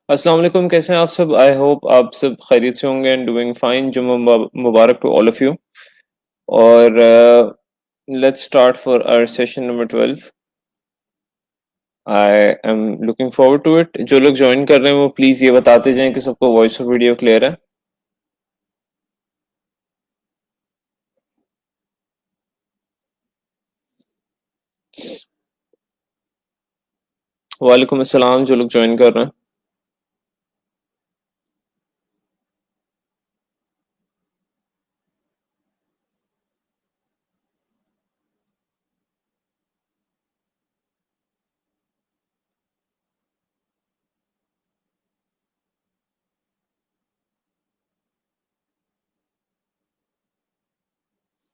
अस्सलाम वालेकुम, कैसे हैं आप सब? आई होप आप सब खैरियत से होंगे एंड डूइंग फाइन। जुम्मा मुबारक टू ऑल ऑफ यू। और let's start for our session number 12। I am looking forward to it. जो लोग ज्वाइन कर रहे हैं वो प्लीज ये बताते जाएं कि सबको वॉइस और वीडियो क्लियर है। वालेकुम अस्सलाम, जो लोग ज्वाइन कर रहे हैं।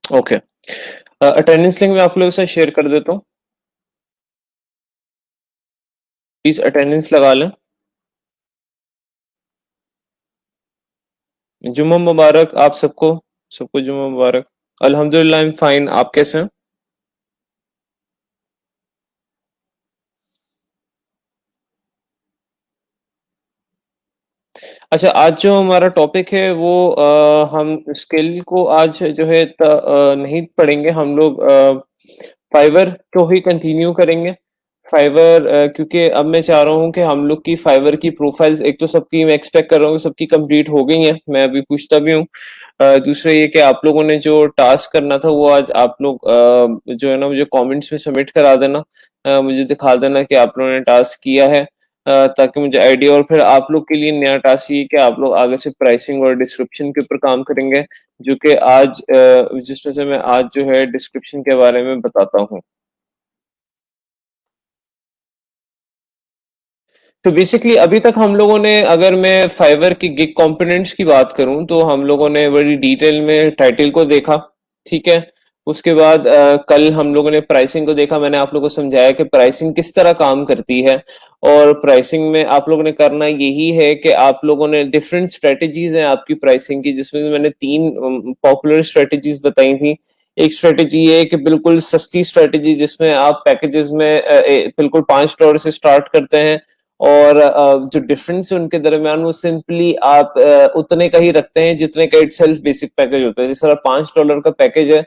ओके, अटेंडेंस लिंक मैं आप लोगों के साथ शेयर कर देता हूँ। प्लीज अटेंडेंस लगा लें। जुम्मा मुबारक आप सबको। सबको जुम्मा मुबारक। अल्हम्दुलिल्लाह आई एम फाइन। आप कैसे हैं? अच्छा, आज जो हमारा टॉपिक है वो हम स्किल को आज जो है नहीं पढ़ेंगे हम लोग। फाइवर को ही कंटिन्यू करेंगे। फाइवर क्योंकि अब मैं चाह रहा हूँ कि हम लोग की फाइवर की प्रोफाइल्स एक तो सबकी मैं एक्सपेक्ट कर रहा हूँ कि सबकी कंप्लीट हो गई है, मैं अभी पूछता भी हूँ। दूसरा ये कि आप लोगों ने जो टास्क करना था वो आज आप लोग जो है ना मुझे कमेंट्स में सबमिट करा देना। मुझे दिखा देना कि आप लोगों ने टास्क किया है, ताकि मुझे आइडिया। और फिर आप लोग के लिए नया टास्क ये कि आप लोग आगे से प्राइसिंग और डिस्क्रिप्शन के ऊपर काम करेंगे, जो कि आज जिसमें से मैं आज जो है डिस्क्रिप्शन के बारे में बताता हूँ। तो बेसिकली अभी तक हम लोगों ने, अगर मैं फाइवर की गिग कंपोनेंट्स की बात करूं तो हम लोगों ने बड़ी डिटेल में टाइटल को देखा। ठीक है। उसके बाद कल हम लोगों ने प्राइसिंग को देखा। मैंने आप लोगों को समझाया कि प्राइसिंग किस तरह काम करती है। और प्राइसिंग में आप लोगों ने करना यही है कि आप लोगों ने डिफरेंट स्ट्रेटजीज हैं आपकी प्राइसिंग की, जिसमें मैंने तीन पॉपुलर स्ट्रेटजीज बताई थी। एक स्ट्रेटजी ये है कि बिल्कुल सस्ती स्ट्रेटजी, जिसमें आप पैकेजेस में बिल्कुल $5 से स्टार्ट करते हैं। और जो डिफरेंस है उनके दरमियान वो सिंपली आप उतने का ही रखते हैं जितने का इट सेल्फ बेसिक पैकेज होता है। जिस तरह $5 का पैकेज है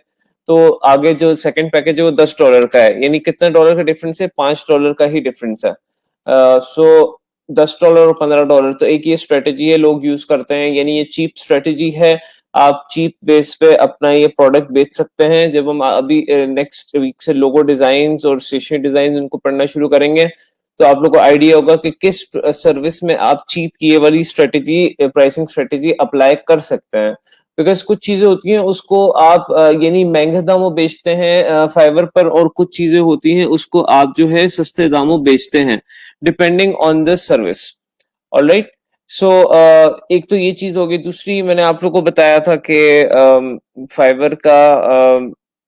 तो आगे जो सेकंड पैकेज है वो $10 का है, यानी कितने डॉलर का डिफरेंस है? $5 का ही डिफरेंस है। सो $10 और $15, तो एक ये स्ट्रेटेजी है लोग यूज करते हैं, यानी ये चीप स्ट्रेटेजी है। आप चीप बेस पे अपना ये प्रोडक्ट बेच सकते हैं। जब हम अभी नेक्स्ट वीक से लोगो डिजाइन और स्टेशनरी डिजाइन उनको पढ़ना शुरू करेंगे तो आप लोग को आइडिया होगा कि किस सर्विस में आप चीप की ये वाली स्ट्रेटेजी, प्राइसिंग स्ट्रेटेजी अप्लाई कर सकते हैं। बिकॉज कुछ चीजें होती हैं उसको आप यानी महंगे दामों बेचते हैं फाइवर पर, और कुछ चीजें होती हैं उसको आप जो है सस्ते दामों बेचते हैं, depending on the service. Alright. So एक तो ये चीज होगी। दूसरी, मैंने आप लोग को बताया था कि फाइवर का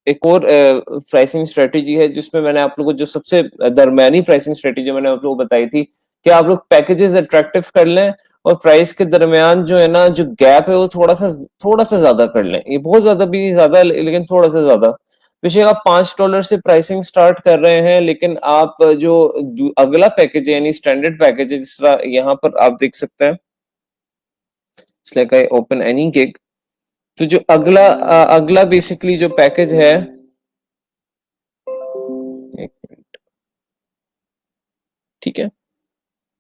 एक और प्राइसिंग स्ट्रेटेजी है, जिसमें मैंने आप लोगों को जो सबसे दरमियानी प्राइसिंग स्ट्रेटेजी मैंने आप लोगों को बताई थी कि आप लोग पैकेजेस अट्रैक्टिव कर लें और प्राइस के दरमियान जो है ना जो गैप है वो थोड़ा सा ज्यादा कर लें। ये बहुत ज्यादा भी नहीं, ज्यादा लेकिन थोड़ा सा ज्यादा। बेशक आप $5 से प्राइसिंग स्टार्ट कर रहे हैं, लेकिन आप जो अगला पैकेज है यानी स्टैंडर्ड पैकेज है, जिस तरह यहाँ पर आप देख सकते हैं, like I open any gig. तो जो अगला बेसिकली जो पैकेज है, एक मिनट, ठीक है,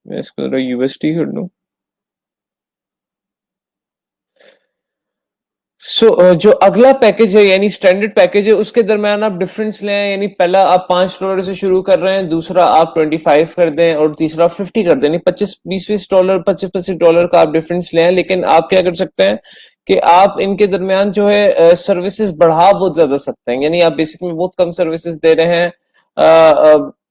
मैं इसको जरा यूएसटी कर लूं। जो अगला पैकेज है यानी स्टैंडर्ड पैकेज है, उसके दरमियान आप डिफरेंस लें। यानी पहला आप $5 से शुरू कर रहे हैं, दूसरा आप 25 कर दें, और तीसरा 50 कर दें। 25-20 डॉलर, $25 का आप डिफरेंस लें। लेकिन आप क्या कर सकते हैं कि आप इनके दरमियान जो है सर्विसेज बढ़ा बहुत ज्यादा सकते हैं। यानी आप बेसिक में बहुत कम सर्विसेज दे रहे हैं,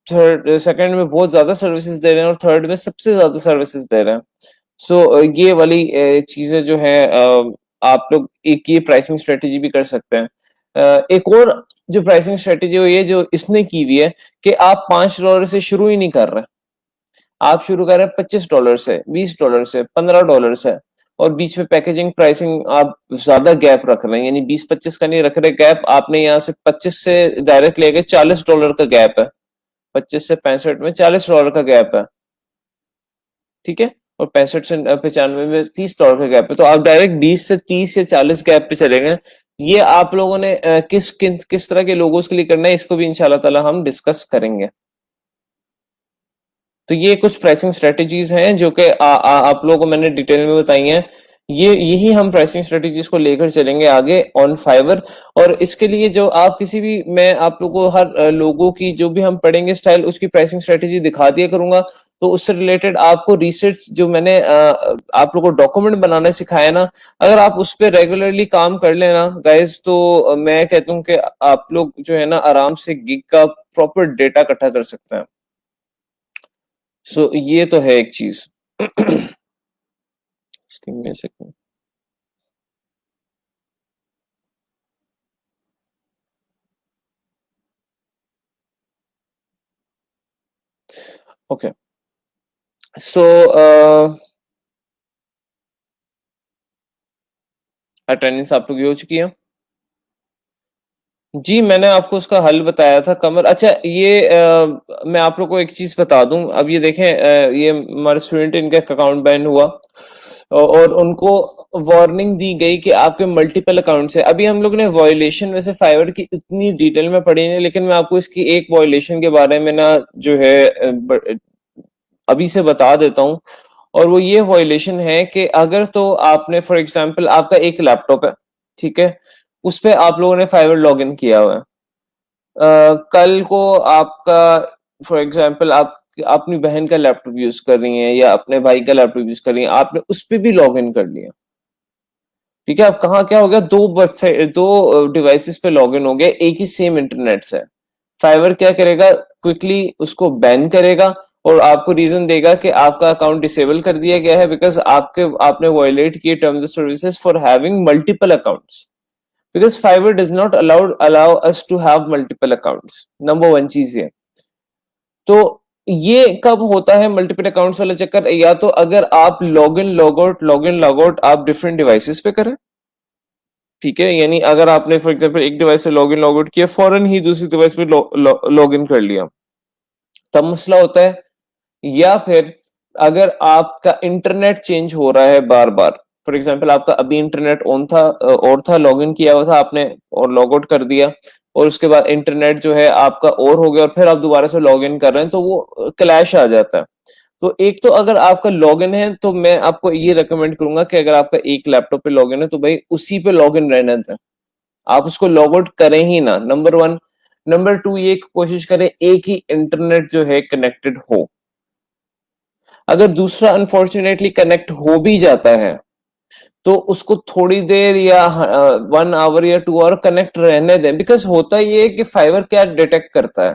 थर्ड सेकंड में बहुत ज्यादा सर्विसेज दे रहे हैं, और थर्ड में सबसे ज्यादा सर्विसेज दे रहे हैं। ये वाली चीजें जो है आप लोग एक ये प्राइसिंग स्ट्रेटेजी भी कर सकते हैं। एक और जो प्राइसिंग स्ट्रेटेजी है ये जो इसने की हुई है कि आप $5 से शुरू ही नहीं कर रहे। आप शुरू कर रहे हैं $25 से, $20 से, $15 से, और बीच में पैकेजिंग प्राइसिंग आप ज्यादा गैप रख रहे हैं, यानी 20-25 का नहीं रख रहे गैप। आपने यहाँ से 25 से डायरेक्ट ले गए $40 का गैप है। 25 से 65 में $40 का गैप है, ठीक है, और 65 से 95 में $30 का गैप है, तो आप डायरेक्ट 20 से 30 या 40 गैप पे चले गए। ये आप लोगों ने किस तरह के लोगोस के लिए करना है, इसको भी इंशाल्लाह ताला हम डिस्कस करेंगे। तो ये कुछ प्राइसिंग स्ट्रेटेजीज हैं जो कि आप लोगों को मैंने डिटेल में बताई हैं। यही हम प्राइसिंग स्ट्रेटेजीज को लेकर चलेंगे आगे ऑन फाइवर। और इसके लिए जो आप किसी भी, मैं आप लोगों को हर लोगों की जो भी हम पढ़ेंगे स्टाइल, उसकी प्राइसिंग स्ट्रेटेजी दिखा दिया करूंगा। तो उससे रिलेटेड आपको रिसर्च जो मैंने आप लोगों को डॉक्यूमेंट बनाना सिखाया ना, अगर आप उस पर रेगुलरली काम कर लेना गाइज, तो मैं कहता हूँ कि आप लोग जो है ना आराम से गिग का प्रॉपर डेटा इकट्ठा कर सकते हैं। सो ये तो है एक चीज। में से ओके, सो अटेंडेंस आप लोग की हो चुकी है। जी मैंने आपको उसका हल बताया था कमर। अच्छा ये मैं आप लोग को एक चीज बता दूं, अब ये देखें, ये हमारे स्टूडेंट, इनका अकाउंट बैन हुआ और उनको वार्निंग दी गई कि आपके मल्टीपल अकाउंट्स है। अभी हम लोग ने वॉयलेशन वैसे फाइवर की इतनी डिटेल में पढ़ी नहीं, लेकिन मैं आपको इसकी एक वॉयलेशन के बारे में ना जो है अभी से बता देता हूँ। और वो ये वॉयलेशन है कि अगर तो आपने फॉर एग्जांपल आपका एक लैपटॉप है, ठीक है, उस पे आप लोगों ने फाइवर लॉगिन किया हुआ है। कल को आपका फॉर एग्जांपल आप अपनी बहन का लैपटॉप यूज कर रही हैं या अपने भाई का लैपटॉप यूज कर रही हैं, आपने उस पे भी लॉग इन कर लिया, ठीक है। अब कहाँ क्या हो गया, दो वेबसाइट, दो डिवाइसेस पे लॉग इन हो गए एक ही सेम इंटरनेट से। फाइवर क्या करेगा, क्विकली उसको बैन करेगा और आपको रीजन देगा कि आपका अकाउंट डिसेबल कर दिया गया है बिकॉज आपने वायलेट किए terms of services for having multiple accounts. Because Fiverr does not allow us to have multiple accounts, number one चीज ये। तो ये कब होता है मल्टीपल अकाउंट्स वाला चक्कर, या तो अगर आप लॉग इन लॉग आउट आप डिफरेंट डिवाइसेस पे करें, ठीक है, यानी अगर आपने फॉर एग्जांपल एक डिवाइस से लॉग इन लॉग आउट किया, फौरन ही दूसरी डिवाइस पे लॉग इन कर लिया, तब मसला होता है। या फिर अगर आपका इंटरनेट चेंज हो रहा है बार बार, फॉर एग्जांपल आपका अभी इंटरनेट ऑन था और था, लॉग इन किया हुआ था आपने और लॉग आउट कर दिया, और उसके बाद इंटरनेट जो है आपका और हो गया और फिर आप दोबारा से लॉग इन कर रहे हैं, तो वो क्लैश आ जाता है। तो एक तो अगर आपका लॉगिन है तो मैं आपको ये रेकमेंड करूंगा कि अगर आपका एक लैपटॉप पे लॉगिन है तो भाई उसी पे लॉगिन रहने दें, आप उसको लॉग आउट करें ही ना, नंबर वन। नंबर टू, ये कोशिश करें एक ही इंटरनेट जो है कनेक्टेड हो। अगर दूसरा अनफॉर्चुनेटली कनेक्ट हो भी जाता है तो उसको थोड़ी देर या 1 आवर या 2 आवर कनेक्ट रहने दें, बिकॉज होता ये है कि फाइबर क्या डिटेक्ट करता है,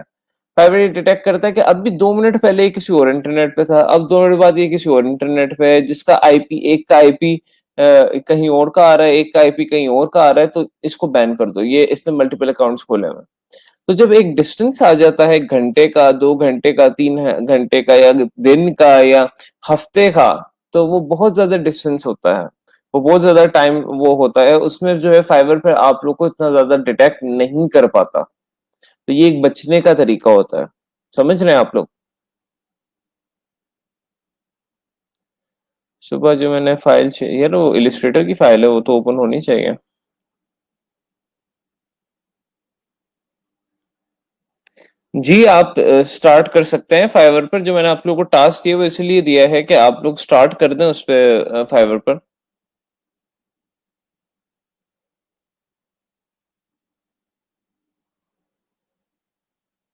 फाइबर ये डिटेक्ट करता है कि अब भी 2 मिनट पहले ये किसी और इंटरनेट पे था, अब 2 मिनट बाद ये किसी और इंटरनेट पे है, जिसका आईपी, एक का आईपी कहीं और का आ रहा है, एक का आईपी कहीं और का आ रहा है, तो इसको बैन कर दो, ये इसने मल्टीपल अकाउंट्स खोले हुए। तो जब एक डिस्टेंस आ जाता है, 1 घंटे का, 2 घंटे का, 3 घंटे का, या दिन का, या हफ्ते का, तो वो बहुत ज्यादा डिस्टेंस होता है, वो बहुत ज्यादा टाइम वो होता है, उसमें जो है फाइबर पर आप लोग को इतना ज्यादा डिटेक्ट नहीं कर पाता। तो ये एक बचने का तरीका होता है, समझ रहे हैं आप लोग। सुबह जो मैंने फाइल यार वो इलिस्ट्रेटर की फाइल है, वो तो ओपन होनी चाहिए। जी आप स्टार्ट कर सकते हैं फाइवर पर, जो मैंने आप लोगों को टास्क दिया वो इसलिए दिया है कि आप लोग स्टार्ट कर दें उस पे फाइवर पर।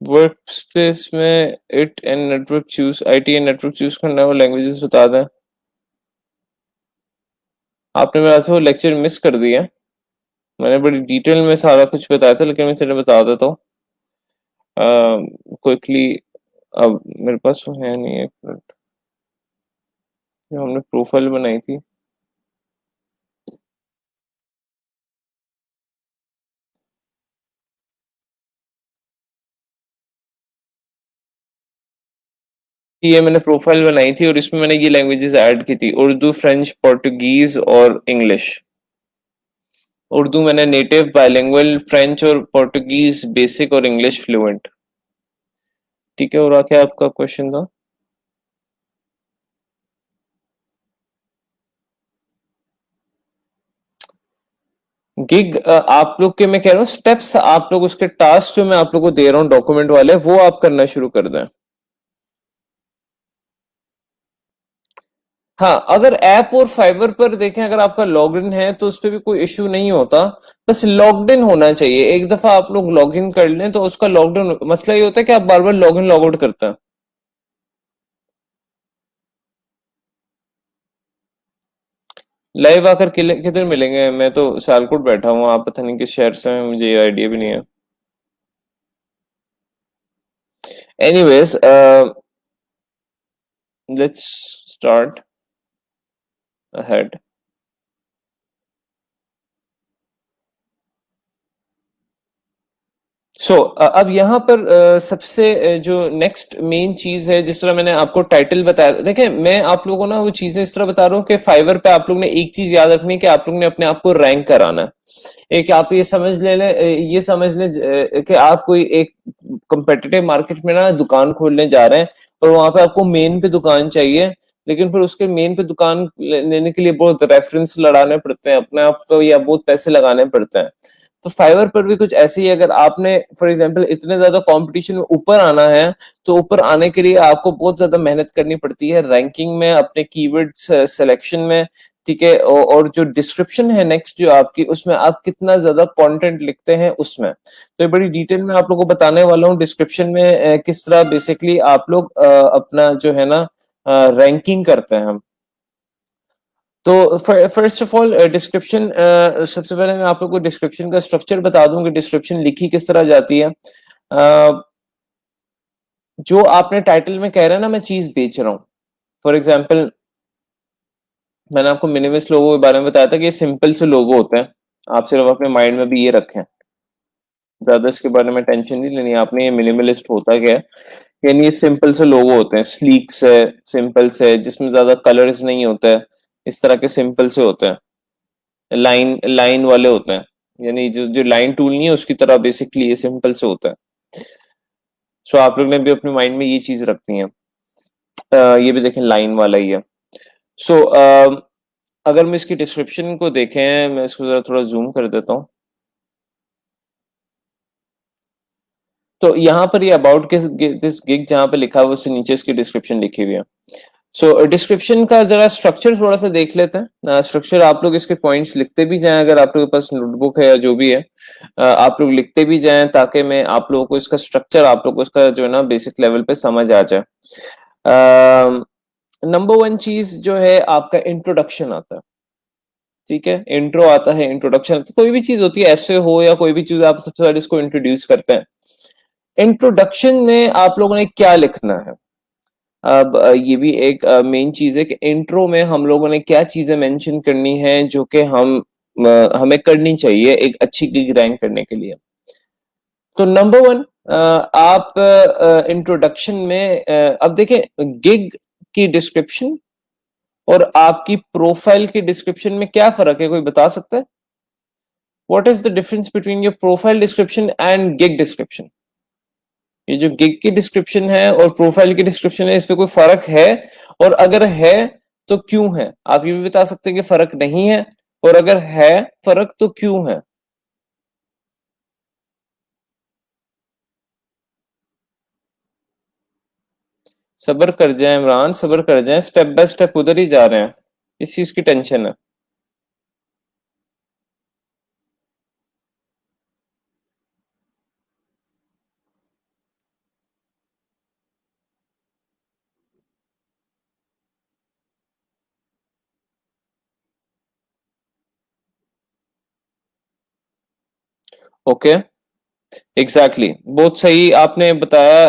वर्क स्पेस में it and network choose, IT and network choose करना है, वो लैंग्वेजेस बता दें। आपने मेरा से वो लेक्चर मिस कर दिया, मैंने बड़ी डिटेल में सारा कुछ बताया था, लेकिन मैं चलिए बता देता हूँ क्विकली। अब मेरे पास वो है नहीं, एक मिनट, जो हमने प्रोफाइल बनाई थी। ये मैंने प्रोफाइल बनाई थी और इसमें मैंने ये लैंग्वेजेस ऐड की थी, उर्दू, फ्रेंच, पोर्टुगीज और इंग्लिश। उर्दू मैंने नेटिव बाइलिंगुअल, फ्रेंच और पोर्टुगीज बेसिक और इंग्लिश फ्लुएंट। ठीक है, और आके आपका क्वेश्चन था। गिग आप लोग के, मैं कह रहा हूँ स्टेप्स, आप लोग उसके टास्क जो मैं आप लोग को दे रहा हूँ डॉक्यूमेंट वाले, वो आप करना शुरू कर दें। हाँ, अगर ऐप और फाइवर पर देखें, अगर आपका लॉगिन है तो उस पर भी कोई इश्यू नहीं होता। बस लॉग्ड इन होना चाहिए। एक दफा आप लोग लॉगिन कर लें तो उसका लॉकडाउन, मसला ये होता है कि आप बार बार लॉगिन लॉग आउट करते हैं। लाइव आकर किधर मिलेंगे? मैं तो सियालकोट बैठा हूँ, आप पता नहीं किस शहर से हैं, मुझे ये आइडिया भी नहीं है। Anyways, let's start ahead. अब यहाँ पर सबसे जो नेक्स्ट मेन चीज है, जिस तरह मैंने आपको टाइटल बताया, देखें मैं आप लोगों को ना वो चीजें इस तरह बता रहा हूँ कि फाइवर पे आप लोग ने एक चीज याद रखनी है कि आप लोग ने अपने आप को रैंक कराना है। एक आप ये समझ ये समझ लें कि आप कोई एक कंपेटिटिव मार्केट में ना दुकान खोलने जा रहे हैं, और वहां पे आपको मेन पे दुकान चाहिए, लेकिन फिर उसके मेन पे दुकान लेने के लिए बहुत रेफरेंस लड़ाने पड़ते हैं अपने आप को, या बहुत पैसे लगाने पड़ते हैं। तो फाइवर पर भी कुछ ऐसे ही, अगर आपने फॉर एग्जांपल इतने ज्यादा कंपटीशन में ऊपर आना है, तो ऊपर आने के लिए आपको बहुत ज्यादा मेहनत करनी पड़ती है रैंकिंग में, अपने कीवर्ड्स सिलेक्शन में। ठीक है, और जो डिस्क्रिप्शन है नेक्स्ट जो आपकी, उसमें आप कितना ज्यादा कंटेंट लिखते हैं उसमें। तो ये बड़ी डिटेल में आप लोगों को बताने वाला हूँ डिस्क्रिप्शन में किस तरह बेसिकली आप लोग अपना जो है ना रैंकिंग करते हैं हम। तो फर्स्ट ऑफ ऑल डिस्क्रिप्शन, सबसे पहले मैं आप लोग को डिस्क्रिप्शन का स्ट्रक्चर बता दूं कि डिस्क्रिप्शन लिखी किस तरह जाती है। जो आपने टाइटल में कह रहे हैं ना, मैं चीज बेच रहा हूँ। फॉर एग्जाम्पल, मैंने आपको मिनिमलिस्ट लोगो के बारे में बताया था कि ये सिंपल से लोगो होते हैं। आप सिर्फ अपने माइंड में भी ये रखें, ज्यादा इसके बारे में टेंशन नहीं लेनी आपने। ये मिनिमलिस्ट होता क्या है, यानी ये सिंपल से लोगो होते हैं, स्लीक से, सिंपल से, जिसमें ज्यादा कलर्स नहीं होता है, इस तरह के सिंपल से होते हैं। लाइन लाइन वाले होते हैं, यानी जो जो लाइन टूल नहीं है उसकी तरह बेसिकली ये सिंपल से होता है। सो आप लोग ने भी अपने माइंड में ये चीज रखनी है। ये भी देखें लाइन वाला ही है। सो अगर मैं इसकी डिस्क्रिप्शन को देखें, मैं इसको जरा थोड़ा जूम कर देता हूँ। तो यहाँ पर ये अबाउट दिस गिग जहाँ पे लिखा हुआ है, उससे नीचे इसकी डिस्क्रिप्शन लिखी हुई है। सो डिस्क्रिप्शन का जरा स्ट्रक्चर थोड़ा सा देख लेते हैं। स्ट्रक्चर आप लोग इसके पॉइंट्स लिखते भी जाएं, अगर आप लोगों के पास नोटबुक है या जो भी है, आप लोग लिखते भी जाएं, ताकि मैं आप लोगों को इसका स्ट्रक्चर, आप लोगों को इसका जो है ना बेसिक लेवल पे समझ आ जाए। नंबर वन चीज जो है, आपका इंट्रोडक्शन आता है। ठीक है, इंट्रो आता है, इंट्रोडक्शन। कोई भी चीज होती है, ऐसे हो या कोई भी चीज, आप सबसे पहले इसको इंट्रोड्यूस करते हैं। इंट्रोडक्शन में आप लोगों ने क्या लिखना है? अब ये भी एक मेन चीज है कि इंट्रो में हम लोगों ने क्या चीजें मेंशन करनी है, जो कि हमें करनी चाहिए एक अच्छी गिग रैंक करने के लिए। तो नंबर वन, आप इंट्रोडक्शन में अब देखें, गिग की डिस्क्रिप्शन और आपकी प्रोफाइल की डिस्क्रिप्शन में क्या फर्क है, कोई बता सकता है? What is the difference between your profile description and gig description? ये जो गिग की डिस्क्रिप्शन है और प्रोफाइल की डिस्क्रिप्शन है, इस पे कोई फर्क है? और अगर है तो क्यों है? आप ये भी बता सकते हैं कि फर्क नहीं है, और अगर है फर्क तो क्यों है? सब्र कर जाए इमरान, सब्र कर जाए, स्टेप बाय स्टेप उधर ही जा रहे हैं। इस चीज की टेंशन है। ओके, एग्जैक्टली, बहुत सही आपने बताया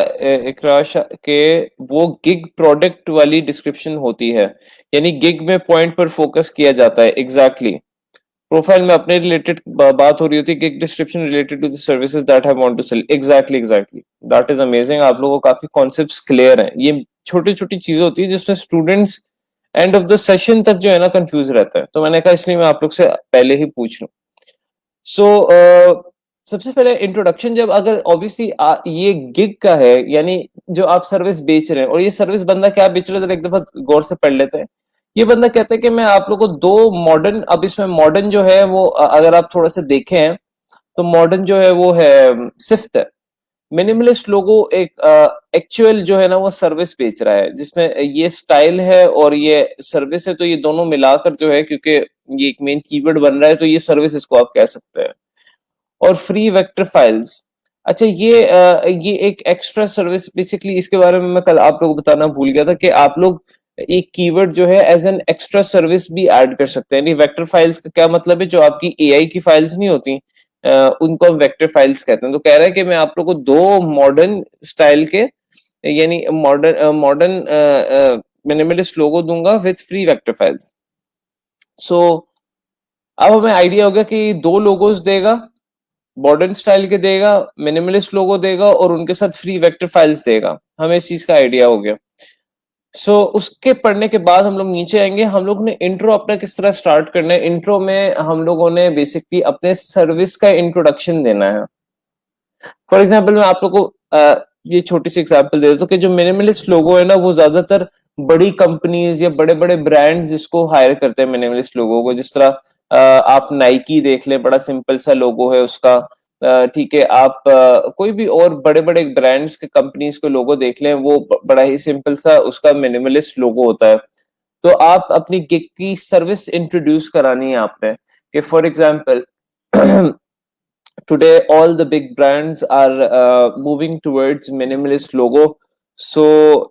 इकराश, के वो गिग प्रोडक्ट वाली डिस्क्रिप्शन होती है, यानी गिग में पॉइंट पर फोकस किया जाता है। एग्जैक्टली, प्रोफाइल में अपने रिलेटेड बात हो रही होती है, gig description related to the services that I want to sell. Exactly exactly, that is amazing. आप लोगों को काफी कॉन्सेप्ट्स क्लियर हैं। ये छोटी छोटी चीजें होती है जिसमें students end of the session तक जो है ना कंफ्यूज रहता है, तो मैंने कहा इसलिए मैं आप लोग से पहले ही पूछ लूं। सो सबसे पहले इंट्रोडक्शन, जब अगर ऑब्वियसली ये गिग का है, यानी जो आप सर्विस बेच रहे हैं, और ये सर्विस बंदा क्या बेच रहा है, एक दफा गौर से पढ़ लेते हैं। ये बंदा कहता है कि मैं आप लोगों को दो मॉडर्न, अब इसमें मॉडर्न जो है वो अगर आप थोड़ा सा देखें तो मॉडर्न जो है वो है सिफ्ट है। मिनिमलिस्ट लोगो एक एक्चुअल जो है ना वो सर्विस बेच रहा है, जिसमें ये स्टाइल है और ये सर्विस है, तो ये दोनों मिलाकर जो है, क्योंकि ये एक मेन कीवर्ड बन रहा है, तो ये सर्विस इसको आप कह सकते हैं। और फ्री वेक्टर फाइल्स, अच्छा ये एक एक्स्ट्रा सर्विस बेसिकली, इसके बारे में मैं कल आप लोगों को बताना भूल गया था कि आप लोग एक कीवर्ड जो है एज एन एक्स्ट्रा सर्विस भी ऐड कर सकते हैं। वेक्टर फाइल्स का क्या मतलब है, जो आपकी एआई की फाइल्स नहीं होती, उनको हम वेक्टर फाइल्स कहते हैं। तो कह रहा है कि मैं आप लोग को दो मॉडर्न स्टाइल के, यानी मॉडर्न मॉडर्न मिनिमलिस्ट लोगो दूंगा विद फ्री वेक्टर फाइल्स। सो अब हमें आइडिया हो गया कि दो लोगोस देगा, मॉडर्न स्टाइल के देगा, मिनिमलिस्ट लोगो देगा, और उनके साथ फ्री वेक्टर फाइल्स देगा। हमें इस चीज का आइडिया हो गया। उसके पढ़ने के बाद हम लोग नीचे आएंगे। हम लोग ने इंट्रो अपना किस तरह स्टार्ट करना है। इंट्रो में हम लोगों ने बेसिकली अपने सर्विस का इंट्रोडक्शन देना है। फॉर एग्जाम्पल मैं आप लोग को ये छोटी सी एग्जाम्पल दे देता हूँ कि जो मिनिमलिस्ट लोगो है ना, वो ज्यादातर बड़ी कंपनीज या बड़े बड़े ब्रांड्स जिसको हायर करते हैं मिनिमलिस्ट लोगों को। जिस तरह आप नाइकी देख लें, बड़ा सिंपल सा लोगो है उसका। ठीक है, आप कोई भी और बड़े बड़े ब्रांड्स के कंपनीज के लोगो देख लें, वो बड़ा ही सिंपल सा उसका मिनिमलिस्ट लोगो होता है। तो आप अपनी गिग की सर्विस इंट्रोड्यूस करानी है आपने, कि for example today all the big brands are moving towards minimalist logo। so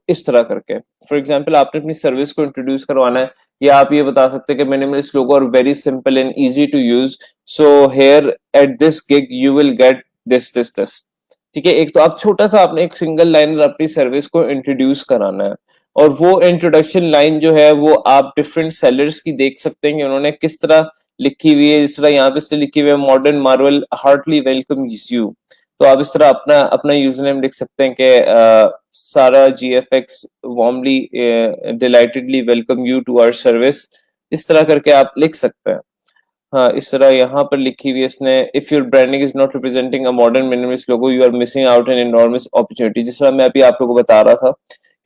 इस तरह करके फॉर एग्जांपल आपने अपनी सर्विस को इंट्रोड्यूस करवाना है, या आप ये बता सकते हैं कि minimalist logo are very simple and easy to use. So here at this gig you will get this. ठीक है, एक तो आप छोटा सा आपने एक सिंगल लाइन अपनी सर्विस को इंट्रोड्यूस कराना है, और वो इंट्रोडक्शन लाइन जो है वो आप डिफरेंट सेलर्स की देख सकते हैं कि उन्होंने किस तरह लिखी हुई है। जिस तरह यहाँ पे लिखी हुई है, modern marvel heartly welcome you. तो आप इस तरह अपना अपना यूजर नेम लिख सकते हैं कि सारा GFX warmly delightedly welcome you to our service. इस तरह करके आप लिख सकते हैं। हाँ, इस तरह यहाँ पर लिखी हुई है इसने, if your branding is not representing a modern minimalist logo you are missing out an enormous opportunity. जिस तरह मैं अभी आप लोगों को बता रहा था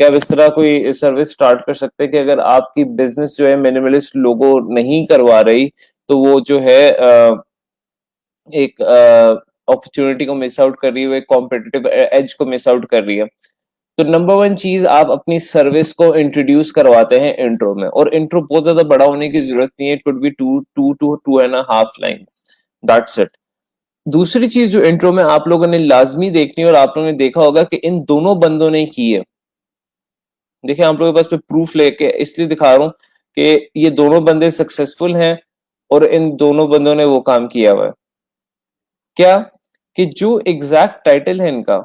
कि आप इस तरह कोई सर्विस स्टार्ट कर सकते हैं कि अगर आपकी बिजनेस जो है मिनिमलिस्ट लोगो नहीं करवा रही, तो वो जो है एक अपॉर्चुनिटी को मिस आउट कर रही है, एक कॉम्पिटिटिव एज को मिस आउट कर रही है। तो नंबर वन चीज, आप अपनी सर्विस को इंट्रोड्यूस करवाते हैं इंट्रो में, और इंट्रो बहुत ज्यादा बड़ा होने की जरूरत नहीं है। It could be 2 to 2.5 lines, that's it. दूसरी चीज जो इंट्रो में आप लोगों ने लाजमी देखनी है, और आप लोगों ने देखा होगा कि इन दोनों बंदों ने की है। देखिए, आप लोगों के पास प्रूफ लेके इसलिए दिखा रहा हूं कि ये दोनों बंदे सक्सेसफुल हैं, और इन दोनों बंदों ने वो काम किया हुआ है। क्या कि जो एग्जैक्ट टाइटल है इनका,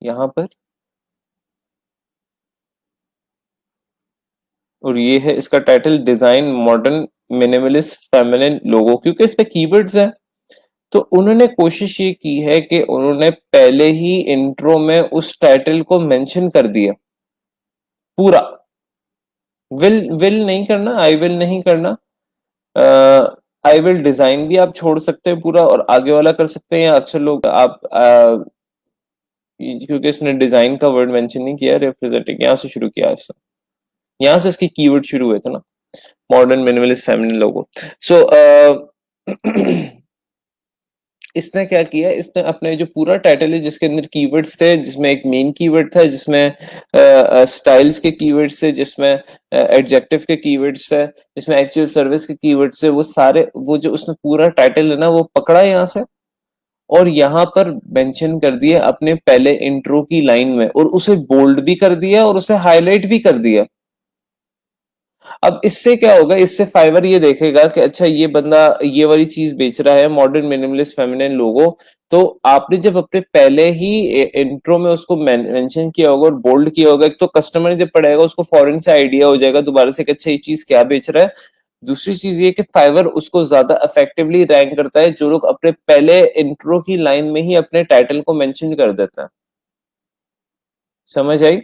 यहां पर, और ये है इसका title, design modern minimalist feminine logo, क्योंकि इस पे कीवर्ड्स है। तो उन्होंने कोशिश ये की है कि उन्होंने पहले ही इंट्रो में उस टाइटल को मेंशन कर दिया पूरा। विल नहीं करना, आई विल नहीं करना, आई विल डिजाइन भी आप छोड़ सकते हैं पूरा, और आगे वाला कर सकते हैं। अक्सर लोग आप क्योंकि इसने डिजाइन का वर्ड मेंशन नहीं किया, रिप्रेजेंटिंग यहां से शुरू किया, इससे यहां से इसके कीवर्ड शुरू हुए थे ना, मॉडर्न मिनिमलिस्ट फेमिनिन लोगो। सो इसने क्या किया, इसने अपने जो पूरा टाइटल है जिसके अंदर कीवर्ड्स थे, जिसमें एक मेन कीवर्ड था, जिसमें स्टाइल्स के कीवर्ड्स थे, जिसमें एडजेक्टिव के कीवर्ड्स थे, जिसमें एक्चुअल सर्विस के कीवर्ड्स थे, वो सारे, वो जो उसने पूरा टाइटल है ना वो पकड़ा यहाँ से, और यहाँ पर मेंशन कर दिया अपने पहले इंट्रो की लाइन में, और उसे बोल्ड भी कर दिया और उसे हाईलाइट भी कर दिया। अब इससे क्या होगा, इससे फाइवर ये देखेगा कि अच्छा ये बंदा ये वाली चीज बेच रहा है, मॉडर्न मिनिमलिस्ट फेमिनिन लोगो। तो आपने जब अपने पहले ही इंट्रो में उसको मेंशन किया होगा और बोल्ड किया होगा, एक तो कस्टमर जब पढ़ेगा उसको फौरन से आइडिया हो जाएगा दोबारा से कि अच्छा ये चीज क्या बेच रहा है। दूसरी चीज ये कि फाइवर उसको ज्यादा इफेक्टिवली रैंक करता है जो लोग अपने पहले इंट्रो की लाइन में ही अपने टाइटल को मेंशन कर देते हैं। समझ आई?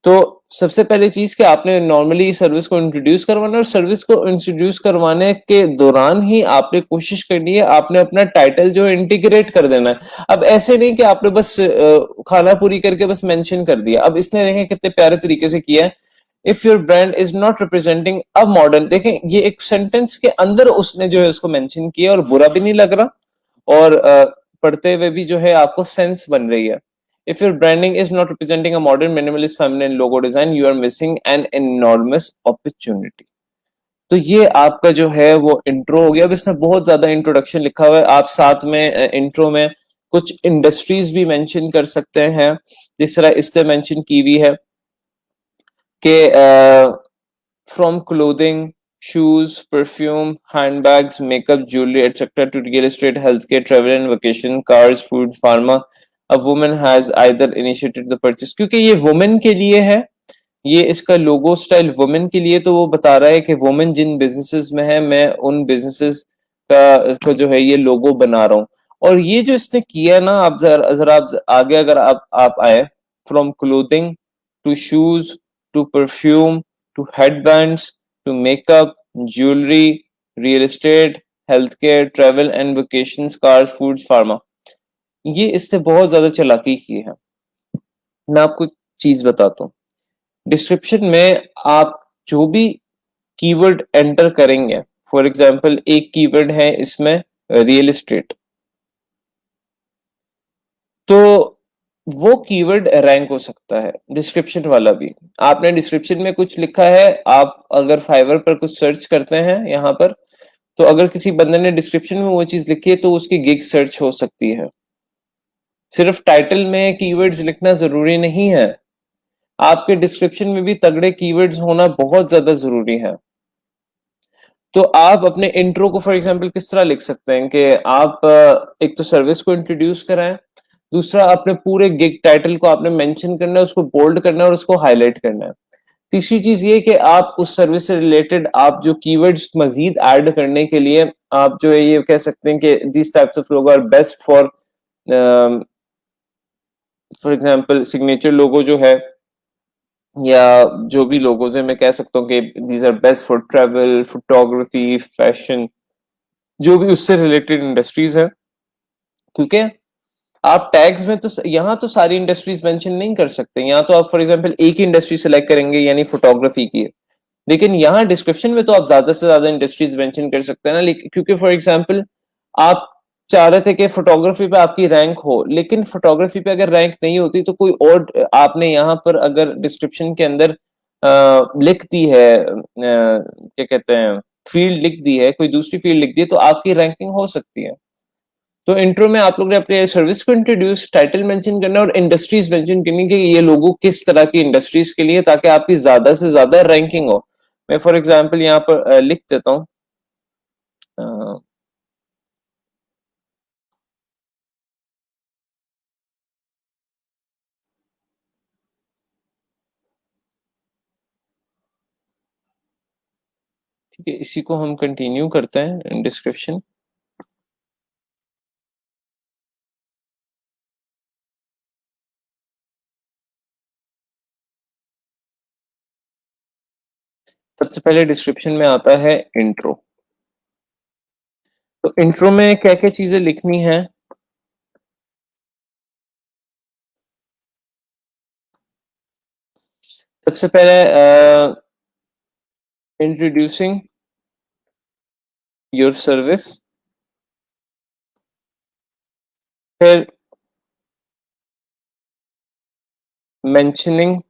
तो सबसे पहली चीज कि आपने नॉर्मली सर्विस को इंट्रोड्यूस करवाना, और सर्विस को इंट्रोड्यूस करवाने के दौरान ही आपने कोशिश करनी है, आपने अपना टाइटल जो है इंटीग्रेट कर देना है। अब ऐसे नहीं कि आपने बस खाना पूरी करके बस मेंशन कर दिया। अब इसने देखें कितने प्यारे तरीके से किया है, if your brand is not representing a modern, देखें ये एक सेंटेंस के अंदर उसने जो है उसको मेंशन किया, और बुरा भी नहीं लग रहा, और पढ़ते हुए भी जो है आपको सेंस बन रही है। If your branding is not representing a modern minimalist feminine logo design, you are missing an enormous opportunity. तो ये आपका जो है वो इंट्रो हो गया। अब इसमें बहुत ज्यादा इंट्रोडक्शन लिखा हुआ है, आप साथ में इंट्रो में कुछ इंडस्ट्रीज भी मेंशन कर सकते हैं, जिस तरह इसने मेंशन की हुई है कि from clothing, shoes, perfume, handbags, makeup, jewelry, etc. to real estate, healthcare, travel and vacation, cars, food, pharma. A woman has either initiated the purchase, क्योंकि ये वुमेन के लिए है, ये इसका लोगो स्टाइल वुमेन के लिए, तो वो बता रहा है कि वुमेन जिन बिजनेसेस में है, मैं उन बिजनेसेस का जो है ये लोगो बना रहा हूँ। और ये जो इसने किया ना, आप जरा आप आगे अगर आप आए, from clothing to shoes to perfume to headbands to makeup, jewellery, real estate, health care, travel and vacations, cars, foods, pharma, ये इससे बहुत ज्यादा चालाकी की है। मैं आपको एक चीज बताता हूँ, डिस्क्रिप्शन में आप जो भी कीवर्ड एंटर करेंगे, फॉर एग्जांपल एक कीवर्ड है इसमें रियल एस्टेट, तो वो कीवर्ड रैंक हो सकता है, डिस्क्रिप्शन वाला भी। आपने डिस्क्रिप्शन में कुछ लिखा है, आप अगर फाइवर पर कुछ सर्च करते हैं यहाँ पर, तो अगर किसी बंदे ने डिस्क्रिप्शन में वो चीज लिखी है तो उसकी गिग सर्च हो सकती है। सिर्फ टाइटल में कीवर्ड्स लिखना जरूरी नहीं है, आपके डिस्क्रिप्शन में भी तगड़े कीवर्ड्स होना बहुत ज्यादा जरूरी है। तो आप अपने इंट्रो को फॉर एग्जांपल किस तरह लिख सकते हैं कि आप एक तो सर्विस को इंट्रोड्यूस कराएं, दूसरा अपने पूरे गिग टाइटल को आपने मेंशन करना है, उसको बोल्ड करना है और उसको हाईलाइट करना है। तीसरी चीज ये कि आप उस सर्विस से रिलेटेड आप जो कीवर्ड्स मजीद ऐड करने के लिए आप जो है ये कह सकते हैं कि this types of logo are best for example signature logo जो है, या जो भी लोगोज है, मैं कह सकता हूँ कि these are best for travel, photography, fashion, जो भी उससे रिलेटेड इंडस्ट्रीज है। क्योंकि आप टैग्स में तो यहाँ तो सारी इंडस्ट्रीज मेंशन नहीं कर सकते, यहाँ तो आप फॉर एग्जांपल एक ही इंडस्ट्री सेलेक्ट करेंगे यानी फोटोग्राफी की, लेकिन यहाँ डिस्क्रिप्शन में तो आप ज्यादा से ज्यादा इंडस्ट्रीज मेंशन कर सकते हैं ना, लेकिन क्योंकि फॉर एग्जांपल आप चाह रहे थे कि फोटोग्राफी पे आपकी रैंक हो, लेकिन फोटोग्राफी पे अगर रैंक नहीं होती तो कोई और आपने यहाँ पर अगर डिस्क्रिप्शन के अंदर लिख दी है, क्या कहते हैं, फील्ड लिख दी है, कोई दूसरी फील्ड लिख दी है, तो आपकी रैंकिंग हो सकती है। तो इंट्रो में आप लोग ने अपने सर्विस को इंट्रोड्यूस, टाइटल मेंशन करना और इंडस्ट्रीज मेंशन करनी कि ये लोगों किस तरह की इंडस्ट्रीज के लिए, ताकि आपकी ज्यादा से ज्यादा रैंकिंग हो। मैं फॉर एग्जांपल यहाँ पर लिख देता हूँ, ठीक है, इसी को हम कंटिन्यू करते हैं डिस्क्रिप्शन। सबसे पहले डिस्क्रिप्शन में आता है इंट्रो। तो इंट्रो में क्या क्या चीजें लिखनी है, सबसे पहले इंट्रोड्यूसिंग योर सर्विस, फिर मेंशनिंग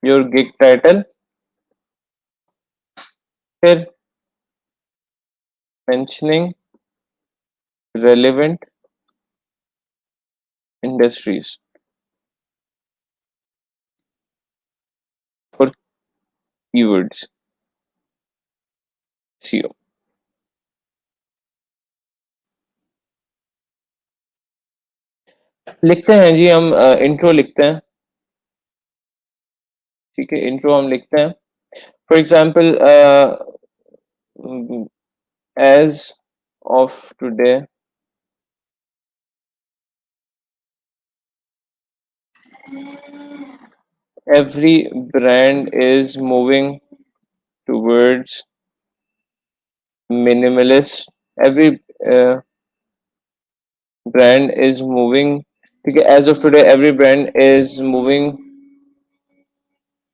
योर गिग टाइटल, फिर mentioning relevant industries for keywords CO. लिखते हैं जी हम, इंट्रो लिखते हैं, ठीक है, इंट्रो हम लिखते हैं, for example as of today every brand is moving towards minimalist. Every brand is moving. Okay, as of today, every brand is moving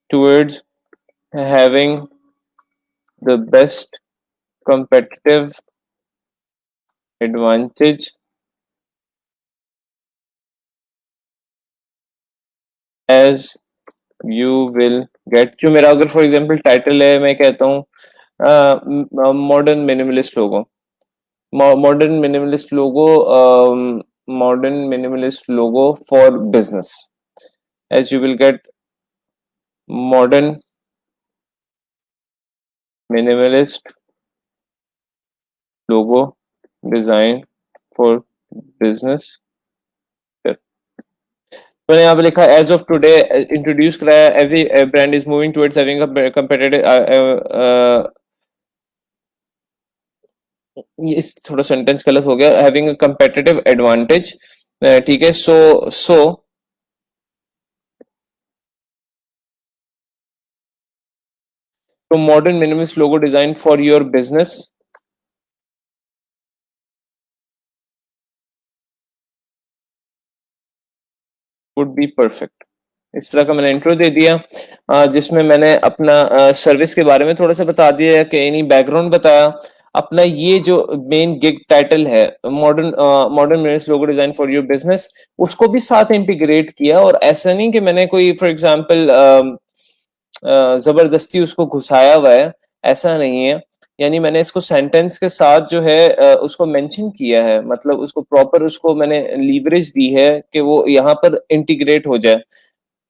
towards having the best competitive advantage as you will get. जो मेरा अगर for example title है, मैं कहता हूँ modern minimalist logo, modern minimalist logo, modern minimalist logo for business, as you will get modern minimalist logo design for business. मैंने यहाँ पे लिखा एज ऑफ टुडे इंट्रोड्यूस कराया, every brand is moving towards having a competitive, ये थोड़ा sentence गलत हो गया, हैविंग अ कंपेटिटिव एडवांटेज, ठीक है। So modern minimalist logo design for your business would be perfect. इस तरह का मैंने इंट्रो दे दिया, जिसमें मैंने अपना सर्विस के बारे में थोड़ा सा बता दिया, कि यानी बैकग्राउंड बताया अपना। ये जो मेन गिग टाइटल है modern minimalist logo design for your business, उसको भी साथ इंटीग्रेट किया। और ऐसा नहीं कि मैंने कोई फॉर एग्जांपल जबरदस्ती उसको घुसाया हुआ है, ऐसा नहीं है। यानी मैंने इसको सेंटेंस के साथ जो है उसको मेंशन किया है, मतलब उसको प्रॉपर उसको मैंने लीवरेज दी है कि वो यहाँ पर इंटीग्रेट हो जाए।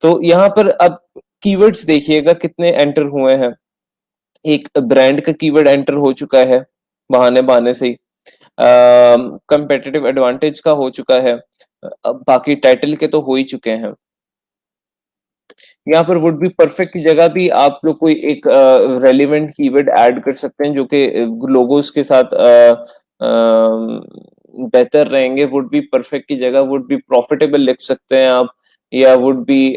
तो यहाँ पर अब कीवर्ड्स देखिएगा कितने एंटर हुए हैं। एक ब्रांड का कीवर्ड एंटर हो चुका है बहाने बहाने से ही, कंपेटिटिव एडवांटेज का हो चुका है, अब बाकी टाइटल के तो हो ही चुके हैं। यहाँ पर वुड बी परफेक्ट की जगह भी आप लोग कोई एक रेलिवेंट कीवर्ड ऐड कर सकते हैं जो कि लोगोस के साथ बेहतर रहेंगे। वुड बी परफेक्ट की जगह वुड बी प्रॉफिटेबल लिख सकते हैं आप, या वुड बी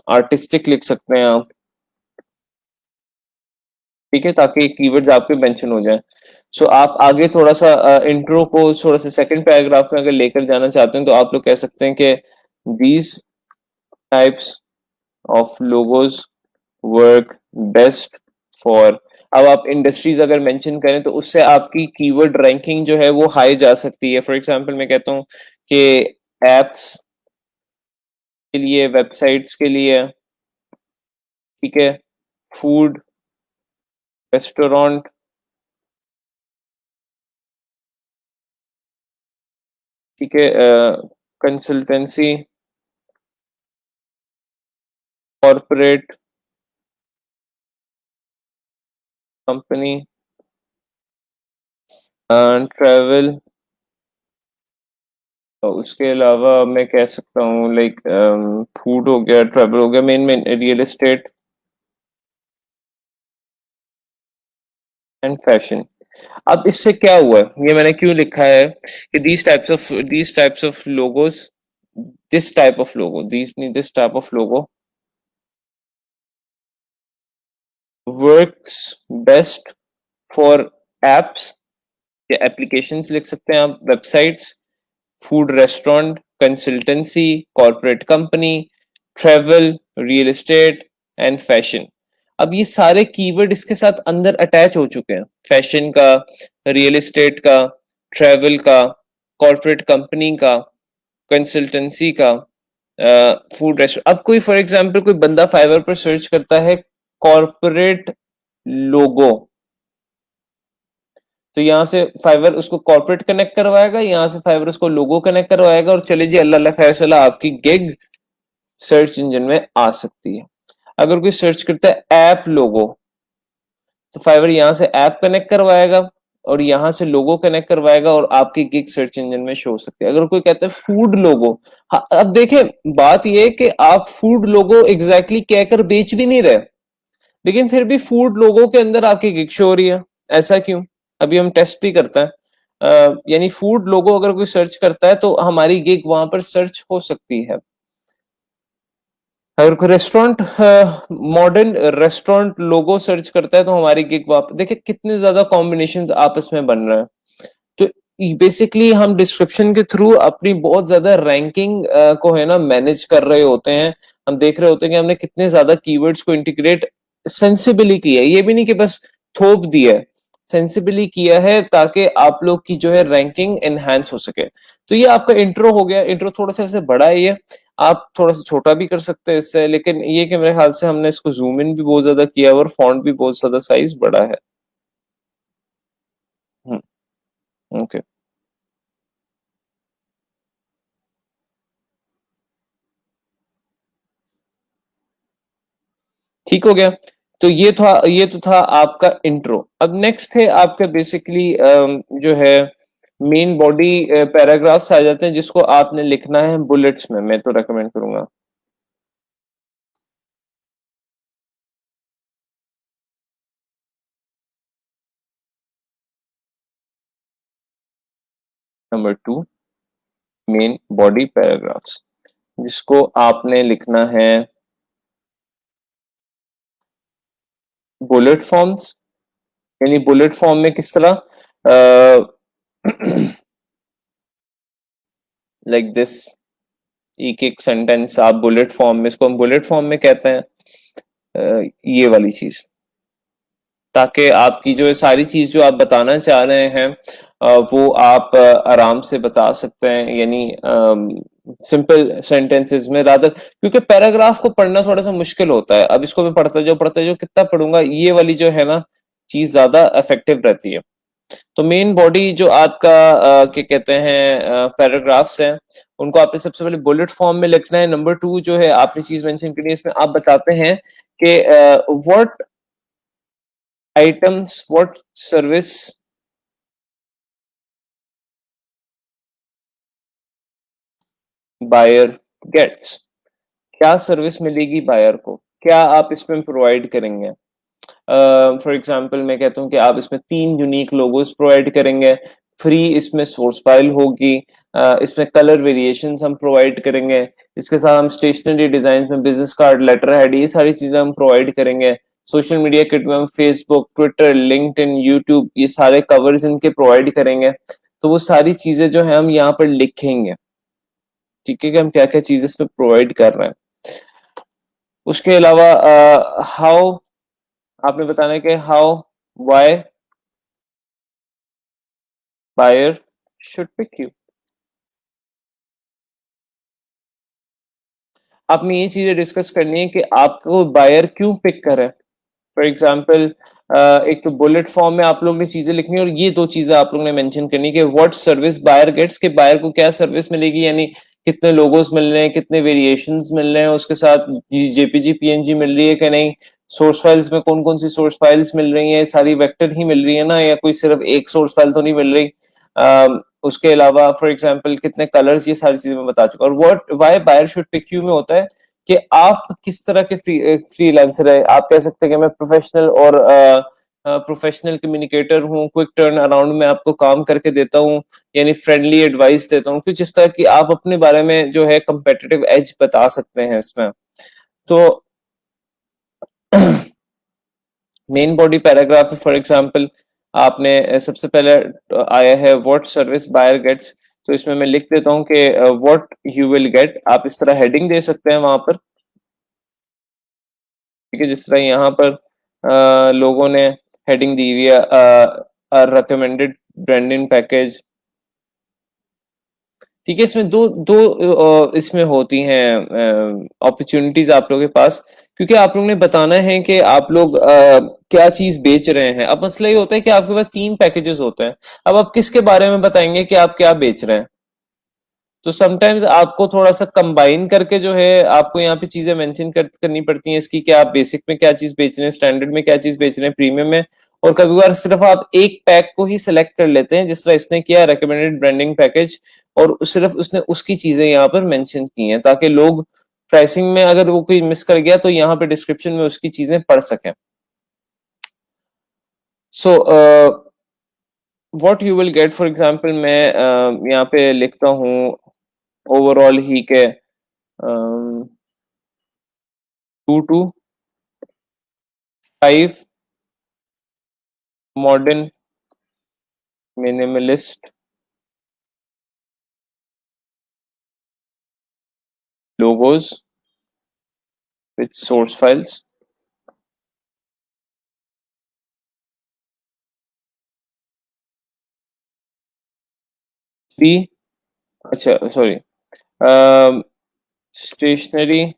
आर्टिस्टिक लिख सकते हैं आप, ठीक है, ताकि कीवर्ड्स आपके मेंशन हो जाए। सो आप आगे थोड़ा सा इंट्रो को थोड़ा सा सेकंड पैराग्राफ में अगर लेकर जाना चाहते हैं तो आप लोग कह सकते हैं कि these types of logos work best for. अब आप इंडस्ट्रीज अगर मेंशन करें तो उससे आपकी कीवर्ड रैंकिंग जो है वो हाई जा सकती है। फॉर एग्जांपल मैं कहता हूँ कि एप्स के लिए, वेबसाइट्स के लिए, ठीक है, फूड, रेस्टोरेंट, ठीक है, कंसल्टेंसी, कॉर्पोरेट कंपनी, ट्रैवल। उसके अलावा मैं कह सकता हूँ लाइक फूड हो गया, ट्रैवल हो गया, main main real estate and fashion. अब इससे क्या हुआ है, ये मैंने क्यों लिखा है कि these types of logos, this type of logo, this type of logo works best for apps या एप्लीकेशंस लिख सकते हैं आप, websites, food restaurant, consultancy, corporate company, travel, real estate and fashion. अब ये सारे कीवर्ड इसके साथ अंदर अटैच हो चुके हैं, फैशन का, रियल एस्टेट का, ट्रेवल का, कॉर्पोरेट कंपनी का, कंसल्टेंसी का, फूड रेस्टोरेंट। अब कोई फॉर एग्जांपल कोई बंदा फाइवर पर सर्च करता है कॉर्पोरेट लोगो, तो यहाँ से फाइवर उसको कॉर्पोरेट कनेक्ट करवाएगा, यहाँ से फाइवर उसको लोगो कनेक्ट करवाएगा, और चले जी अल्लाह खैर सलाह आपकी गिग सर्च इंजन में आ सकती है। अगर कोई सर्च करता है ऐप लोगो, तो फाइवर यहाँ से ऐप कनेक्ट करवाएगा और यहाँ से लोगो कनेक्ट करवाएगा और आपकी गिग सर्च इंजन में शो हो सकती है। अगर कोई कहता है फूड लोगो, हाँ, अब देखें बात यह है कि आप फूड लोगो एग्जैक्टली कहकर बेच भी नहीं रहे, लेकिन फिर भी फूड लोगो के अंदर आपकी गिग शो हो रही है। ऐसा क्यों? अभी हम टेस्ट भी करते हैं, यानी फूड लोगो अगर कोई सर्च करता है तो हमारी गिग वहां पर सर्च हो सकती है। अगर कोई रेस्टोरेंट मॉडर्न रेस्टोरेंट लोगो सर्च करता है तो हमारी गिग वहां पे देखिए कितने ज्यादा कॉम्बिनेशंस आपस में बन रहे हैं। तो बेसिकली हम डिस्क्रिप्शन के थ्रू अपनी बहुत ज्यादा रैंकिंग को है ना मैनेज कर रहे होते हैं। हम देख रहे होते हैं कि हमने कितने ज्यादा कीवर्ड्स को इंटीग्रेट सेंसिबली किया है, ये भी नहीं कि बस थोप दिया है, सेंसिबली किया है ताकि आप लोग की जो है रैंकिंग एनहांस हो सके। तो ये आपका इंट्रो हो गया। इंट्रो थोड़ा सा वैसे बड़ा है ये, आप थोड़ा सा छोटा भी कर सकते हैं इससे, लेकिन ये कि मेरे ख्याल से हमने इसको जूम इन भी बहुत ज्यादा किया है और फॉन्ट भी बहुत ज्यादा साइज बड़ा है। ओके, ठीक हो गया। तो ये तो था आपका इंट्रो। अब नेक्स्ट है आपका बेसिकली जो है मेन बॉडी पैराग्राफ्स आ जाते हैं जिसको आपने लिखना है बुलेट्स में। मैं तो रेकमेंड करूंगा नंबर 2 मेन बॉडी पैराग्राफ्स, जिसको आपने लिखना है बुलेट फॉर्म्स। यानी बुलेट फॉर्म में किस तरह, लाइक दिस, एक एक सेंटेंस आप बुलेट फॉर्म में, इसको हम बुलेट फॉर्म में कहते हैं, ये वाली चीज, ताकि आपकी जो सारी चीज जो आप बताना चाह रहे हैं वो आप आराम से बता सकते हैं, यानी सिंपल सेंटेंसेस में रादर, क्योंकि पैराग्राफ को पढ़ना थोड़ा सा मुश्किल होता है। अब इसको मैं पढ़ता जो कितना पढ़ूंगा, ये वाली जो है ना चीज ज्यादा इफेक्टिव रहती है। तो मेन बॉडी जो आपका क्या कहते हैं पैराग्राफ्स हैं, उनको आपने सबसे पहले बुलेट फॉर्म में लिखना है। नंबर 2 जो है आपने चीज मेंशन करनी है, इसमें आप बताते हैं कि what items, what service buyer gets, क्या सर्विस मिलेगी बायर को, क्या आप इसमें प्रोवाइड करेंगे। फॉर एग्जांपल मैं कहता हूँ कि आप इसमें 3 यूनिक लोगोस प्रोवाइड करेंगे, फ्री इसमें सोर्स फाइल होगी, इसमें कलर वेरिएशंस हम प्रोवाइड करेंगे, इसके साथ हम स्टेशनरी डिजाइन में बिजनेस कार्ड, लेटर हेड, ये सारी चीजें हम प्रोवाइड करेंगे। सोशल मीडिया किट में हम फेसबुक, ट्विटर, लिंक्डइन, यूट्यूब, ये सारे कवर्स इनके प्रोवाइड करेंगे। तो वो सारी चीजें जो है हम यहाँ पर लिखेंगे, ठीक है, कि हम क्या क्या चीजें इसमें प्रोवाइड कर रहे हैं। उसके अलावा हाउ आपने बताना है कि how, why buyer should pick you. आपने ये चीजें डिस्कस करनी है कि आपको बायर क्यों पिक करे। फॉर एग्जाम्पल एक तो बुलेट फॉर्म में आप लोगों ने चीजें लिखनी है, और ये 2 चीजें आप लोगों ने मेंशन करनी है कि व्हाट सर्विस बायर गेट्स, के बायर को क्या सर्विस मिलेगी, यानी कितने लोगोस मिल रहे हैं, कितने वेरिएशंस मिल रहे हैं, उसके साथ जेपीजी पीएनजी मिल रही है कि नहीं, सोर्स फाइल्स में कौन कौन सी सोर्स फाइल्स मिल रही हैं, सारी वेक्टर ही मिल रही है ना, या कोई सिर्फ एक सोर्स फाइल तो नहीं मिल रही। उसके अलावा फॉर एग्जाम्पल कितने कलर्स, ये सारी चीजें मैं बता चुका। और what why buyer should pick you में होता है कि आप किस तरह के फ्रीलांसर है। आप कह सकते हैं कि मैं प्रोफेशनल और प्रोफेशनल कम्युनिकेटर हूँ, क्विक टर्न अराउंड में आपको काम करके देता हूँ, यानी फ्रेंडली एडवाइस देता हूँ, कुछ इस तरह की आप अपने बारे में जो है कंपेटिटिव एज बता सकते हैं इसमें। तो मेन बॉडी पैराग्राफ में फॉर एग्जांपल आपने सबसे पहले आया है व्हाट सर्विस बायर गेट्स, तो इसमें मैं लिख देता हूँ कि व्हाट यू विल गेट। आप इस तरह हेडिंग दे सकते हैं वहां पर, ठीक है, जिस तरह यहाँ पर लोगों ने हेडिंग दी हुई है रिकमेंडेड ब्रांडिंग पैकेज। ठीक है, इसमें दो दो इसमें होती हैं अपॉर्चुनिटीज आप लोगों के पास, क्योंकि आप लोगों ने बताना है कि आप लोग क्या चीज बेच रहे हैं। अब मसला ये होता है कि आपके पास 3 पैकेजेस होते हैं, अब आप किसके बारे में बताएंगे कि आप क्या बेच रहे हैं। तो समटाइम्स आपको थोड़ा सा कंबाइन करके जो है आपको यहाँ पे चीजें मेंशन करनी पड़ती हैं इसकी, कि आप बेसिक में क्या चीज बेच रहे हैं, स्टैंडर्ड में क्या चीज बेच रहे हैं, प्रीमियम में। और कभी बार सिर्फ आप एक पैक को ही सिलेक्ट कर लेते हैं, जिस तरह इसने किया रिकमेंडेड ब्रांडिंग पैकेज, और सिर्फ उसने उसकी चीजें यहाँ पर मेंशन की हैं ताकि लोग प्राइसिंग में अगर वो कोई मिस कर गया तो यहाँ पे डिस्क्रिप्शन में उसकी चीजें पढ़ सकें। So what you will gate, for example मैं यहाँ पे लिखता हूँ ओवरऑल ही के 2 to 5 modern minimalist logos with source files. 3 अच्छा सॉरी स्टेशनरी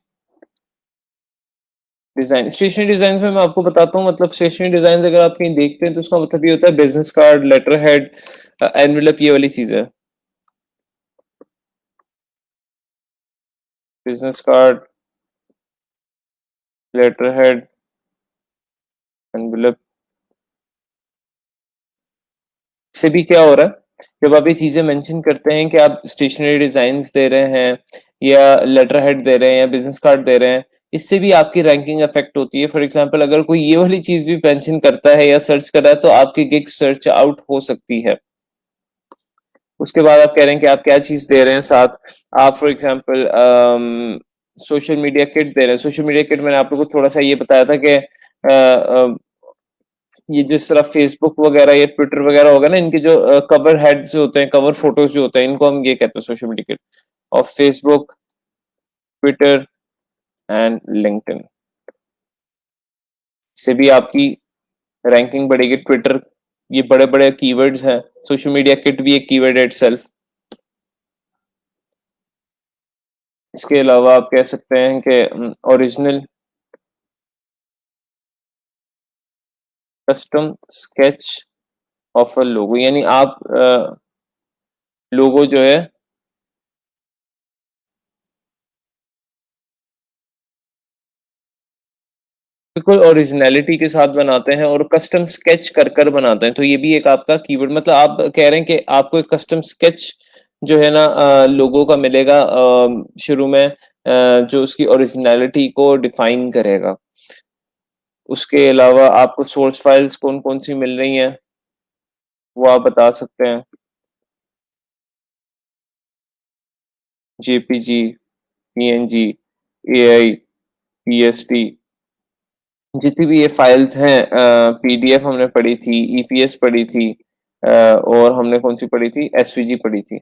डिजाइन में मैं आपको बताता हूँ, मतलब स्टेशनरी डिजाइन अगर आप कहीं देखते हैं तो उसका मतलब ये होता है business card, letter head, envelope, ये वाली चीजें। Business card, letter head, envelope से भी क्या हो रहा है, जब आप ये चीजें मेंशन करते हैं कि आप स्टेशनरी डिजाइन्स दे रहे हैं या लेटर हेड दे रहे हैं या बिजनेस कार्ड दे रहे हैं, इससे भी आपकी रैंकिंग अफेक्ट होती है। फॉर एग्जांपल अगर कोई ये वाली चीज भी मेंशन करता है या सर्च कर रहा है तो आपकी गिग सर्च आउट हो सकती है। उसके बाद आप कह रहे हैं कि आप क्या चीज दे रहे हैं साथ। आप for example social media kit दे रहे हैं। सोशल मीडिया किट मैंने आप लोगों को थोड़ा सा ये बताया था कि ये जिस तरह फेसबुक वगैरह या ट्विटर वगैरह होगा ना, इनके जो कवर हेड्स होते हैं, कवर फोटोज जो होते हैं, इनको हम ये कहते हैं social media kit of Facebook, Twitter and LinkedIn. इससे भी आपकी रैंकिंग बढ़ेगी। ट्विटर, ये बड़े बड़े कीवर्ड्स हैं, सोशल मीडिया किट भी एक कीवर्ड है इटसेल्फ। इसके अलावा आप कह सकते हैं कि original custom sketch of a logo, यानी आप लोगो जो है बिल्कुल ओरिजिनलिटी के साथ बनाते हैं और कस्टम स्केच कर कर बनाते हैं। तो ये भी एक आपका कीवर्ड, मतलब आप कह रहे हैं कि आपको एक कस्टम स्केच जो है ना लोगों का मिलेगा शुरू में, जो उसकी ओरिजिनलिटी को डिफाइन करेगा। उसके अलावा आपको सोर्स फाइल्स कौन कौन सी मिल रही हैं वो आप बता सकते हैं। जेपीजी, पीएनजी, एआई, पीएसटी, जितनी भी ये फाइल्स हैं, पीडीएफ हमने पढ़ी थी, ईपीएस पढ़ी थी, और हमने कौन सी पढ़ी थी, एसवीजी पढ़ी थी।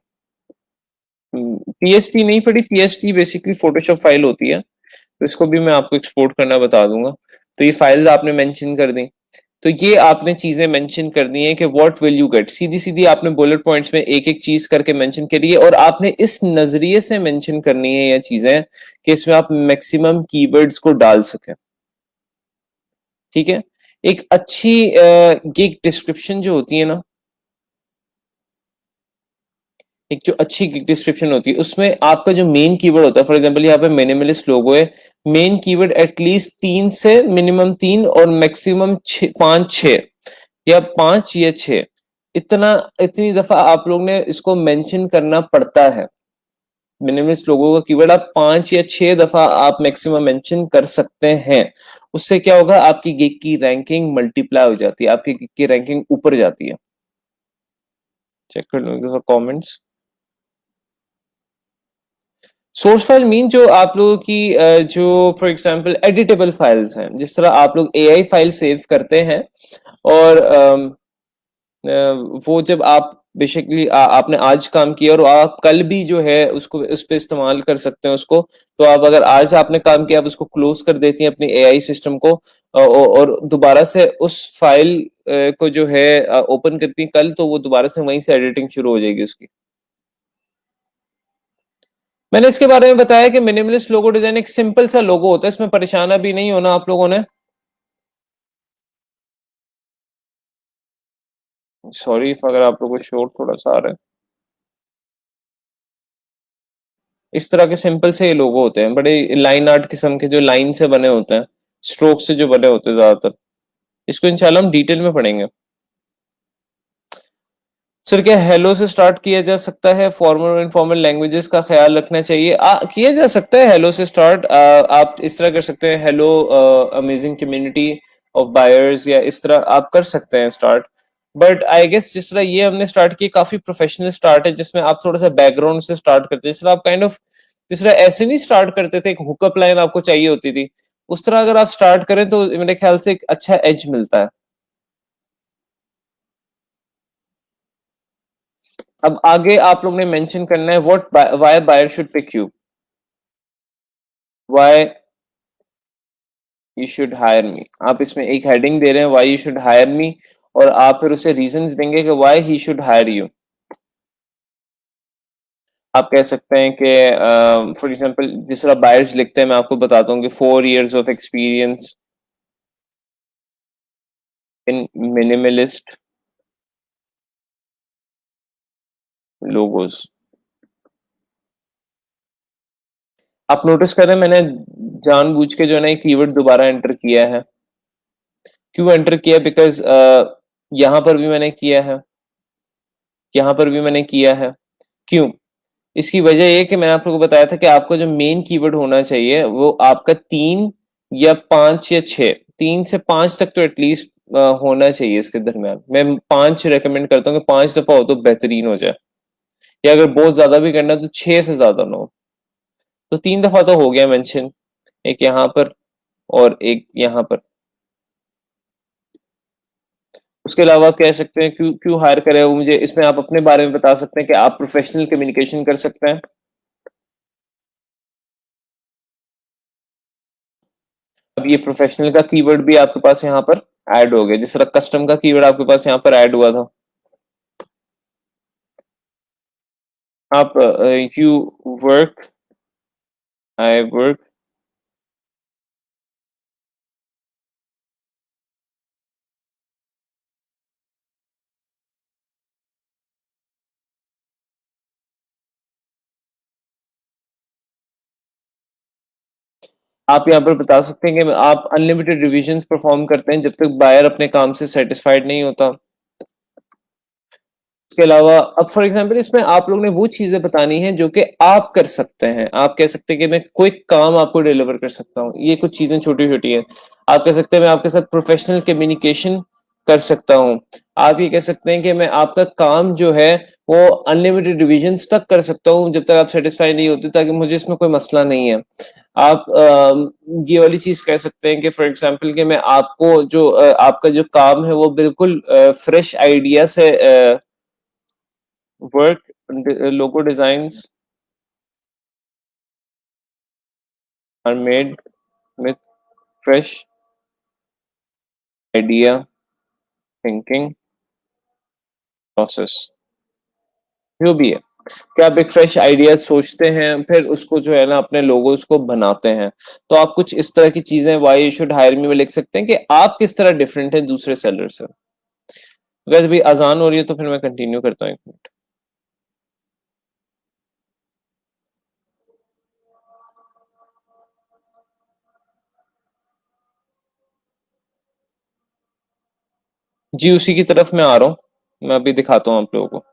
पीएसटी नहीं पढ़ी, पीएसटी बेसिकली फोटोशॉप फाइल होती है, तो इसको भी मैं आपको एक्सपोर्ट करना बता दूंगा। तो ये फाइल्स आपने मेंशन कर दी, तो ये आपने चीजें मेंशन करनी है कि व्हाट विल यू गेट। सीधी सीधी आपने बुलेट पॉइंट्स में एक एक चीज करके मेंशन करी है और आपने इस नजरिए से मेंशन करनी है ये चीजें कि इसमें आप मैक्सिमम कीवर्ड्स को डाल सकें। ठीक है। एक अच्छी गिग डिस्क्रिप्शन जो होती है ना, एक जो अच्छी डिस्क्रिप्शन होती है उसमें आपका जो मेन कीवर्ड होता है, फॉर एग्जांपल यहाँ पे मिनिमलिस्ट लोगो है, मेन कीवर्ड एटलीस्ट 3 से मिनिमम 3 और मैक्सिमम 5 6 या 5 या 6, इतना इतनी दफा आप लोग ने इसको मेंशन करना पड़ता है। मिनिमलिस्ट लोगों का कीवर्ड आप 5 या 6 दफा आप मैक्सिमम मेंशन कर सकते हैं। उससे क्या होगा, आपकी गिग की रैंकिंग मल्टीप्लाई हो जाती है, आपकी गिग की रैंकिंग ऊपर जाती है। चेक कर लो कमेंट्स। सोर्स फाइल मीन जो आप लोगों की जो फॉर एग्जांपल एडिटेबल फाइल्स हैं, जिस तरह आप लोग एआई फाइल सेव करते हैं और वो जब आप बेसिकली आपने आज काम किया और आप कल भी जो है उसको उस पर इस्तेमाल कर सकते हैं उसको। तो आप अगर आज आपने काम किया आप उसको क्लोज कर देती हैं अपनी एआई सिस्टम को, और दोबारा से उस फाइल को जो है ओपन करती हैं कल, तो वो दोबारा से वहीं से एडिटिंग शुरू हो जाएगी उसकी। मैंने इसके बारे में बताया कि मिनिमलिस्ट लोगो डिजाइन एक सिंपल सा लोगो होता है, इसमें परेशान अभी नहीं होना आप लोगों ने। सॉरी अगर आप लोगों को शोर थोड़ा सा आ रहा है। इस तरह के सिंपल से ये लोगो होते हैं, बड़े लाइन आर्ट किस्म के, जो लाइन से बने होते हैं, स्ट्रोक से जो बने होते हैं ज्यादातर। इसको इंशाल्लाह हम डिटेल में पढ़ेंगे। सर क्या हेलो से स्टार्ट किया जा सकता है? फॉर्मल और इनफॉर्मल लैंग्वेजेस का ख्याल रखना चाहिए। किया जा सकता है हेलो से स्टार्ट। आप इस तरह कर सकते हैं, hello amazing community of buyers, या इस तरह आप कर सकते हैं स्टार्ट। बट आई गेस जिस तरह ये हमने स्टार्ट किया काफी प्रोफेशनल स्टार्ट है, जिसमें आप थोड़ा सा बैकग्राउंड से स्टार्ट करते हैं, जिस तरह आप काइंड ऑफ जिस तरह ऐसे नहीं स्टार्ट करते थे, एक हुकअप लाइन आपको चाहिए होती थी, उस तरह अगर आप स्टार्ट करें तो मेरे ख्याल से एक अच्छा एज मिलता है। अब आगे आप लोग ने मेंशन करना है what why buyer should pick you, why you should hire me. आप इसमें एक हेडिंग दे रहे हैं why you should hire me, और आप फिर उसे रीजंस देंगे कि why he should hire you. आप कह सकते हैं कि फॉर एग्जांपल जिस तरह बायर्स लिखते हैं मैं आपको बताता हूँ कि 4 years of experience in minimalist logos. आप नोटिस कर रहे हैं मैंने जानबूझ के जो है ना एक कीवर्ड दोबारा एंटर किया है। क्यों एंटर किया? बिकॉज यहां पर भी मैंने किया है, यहां पर भी मैंने किया है। क्यों? इसकी वजह ये कि मैंने आप लोगों को बताया था कि आपका जो मेन कीवर्ड होना चाहिए वो आपका 3 या 5 या 6, 3 से 5 तक तो एटलीस्ट होना चाहिए इसके दरमियान। मैं 5 रेकमेंड करता हूँ कि 5 दफा हो तो बेहतरीन हो जाए, या अगर बहुत ज्यादा भी करना है तो 6 से ज्यादा ना हो। तो 3 दफा तो हो गया मेंशन, एक यहाँ पर और एक यहाँ पर। उसके अलावा कह सकते हैं क्यों क्यों हायर करे वो मुझे, इसमें आप अपने बारे में बता सकते हैं कि आप प्रोफेशनल कम्युनिकेशन कर सकते हैं। अब ये प्रोफेशनल का कीवर्ड भी आपके पास यहाँ पर ऐड हो गया, जिस तरह कस्टम का कीवर्ड आपके पास यहाँ पर ऐड हुआ था। आप यू वर्क, आई वर्क, आप यहाँ पर बता सकते हैं कि आप अनलिमिटेड रिविजन परफॉर्म करते हैं जब तक बायर अपने काम से सेटिस्फाइड नहीं होता। उसके अलावा अब फॉर एग्जांपल इसमें आप लोग ने वो चीजें बतानी है जो कि आप कर सकते हैं। आप कह सकते हैं कि मैं कोई काम आपको डिलीवर कर सकता हूँ, ये कुछ चीजें छोटी छोटी है। आप कह सकते हैं मैं आपके साथ प्रोफेशनल कम्युनिकेशन कर सकता हूँ। आप ये कह सकते हैं कि मैं आपका काम जो है वो अनलिमिटेड डिविजन्स तक कर सकता हूँ जब तक आप सेटिस्फाई नहीं होते, ताकि मुझे इसमें कोई मसला नहीं है। आप ये वाली चीज कह सकते हैं कि फॉर एग्जांपल कि मैं आपको जो आपका जो काम है वो बिल्कुल फ्रेश आइडिया से work, logo designs are made with fresh idea thinking process। जो भी है कि आप एक फ्रेश आइडिया सोचते हैं फिर उसको जो है ना अपने लोगोस को बनाते हैं। तो आप कुछ इस तरह की चीजें वाई यू शुड हायर मी में लिख सकते हैं कि आप किस तरह डिफरेंट है दूसरे सेलर से। अगर अभी अजान हो रही है तो फिर मैं कंटिन्यू करता हूँ 1 मिनट। जी उसी की तरफ मैं आ रहा हूँ, मैं अभी दिखाता हूँ आप लोगों को।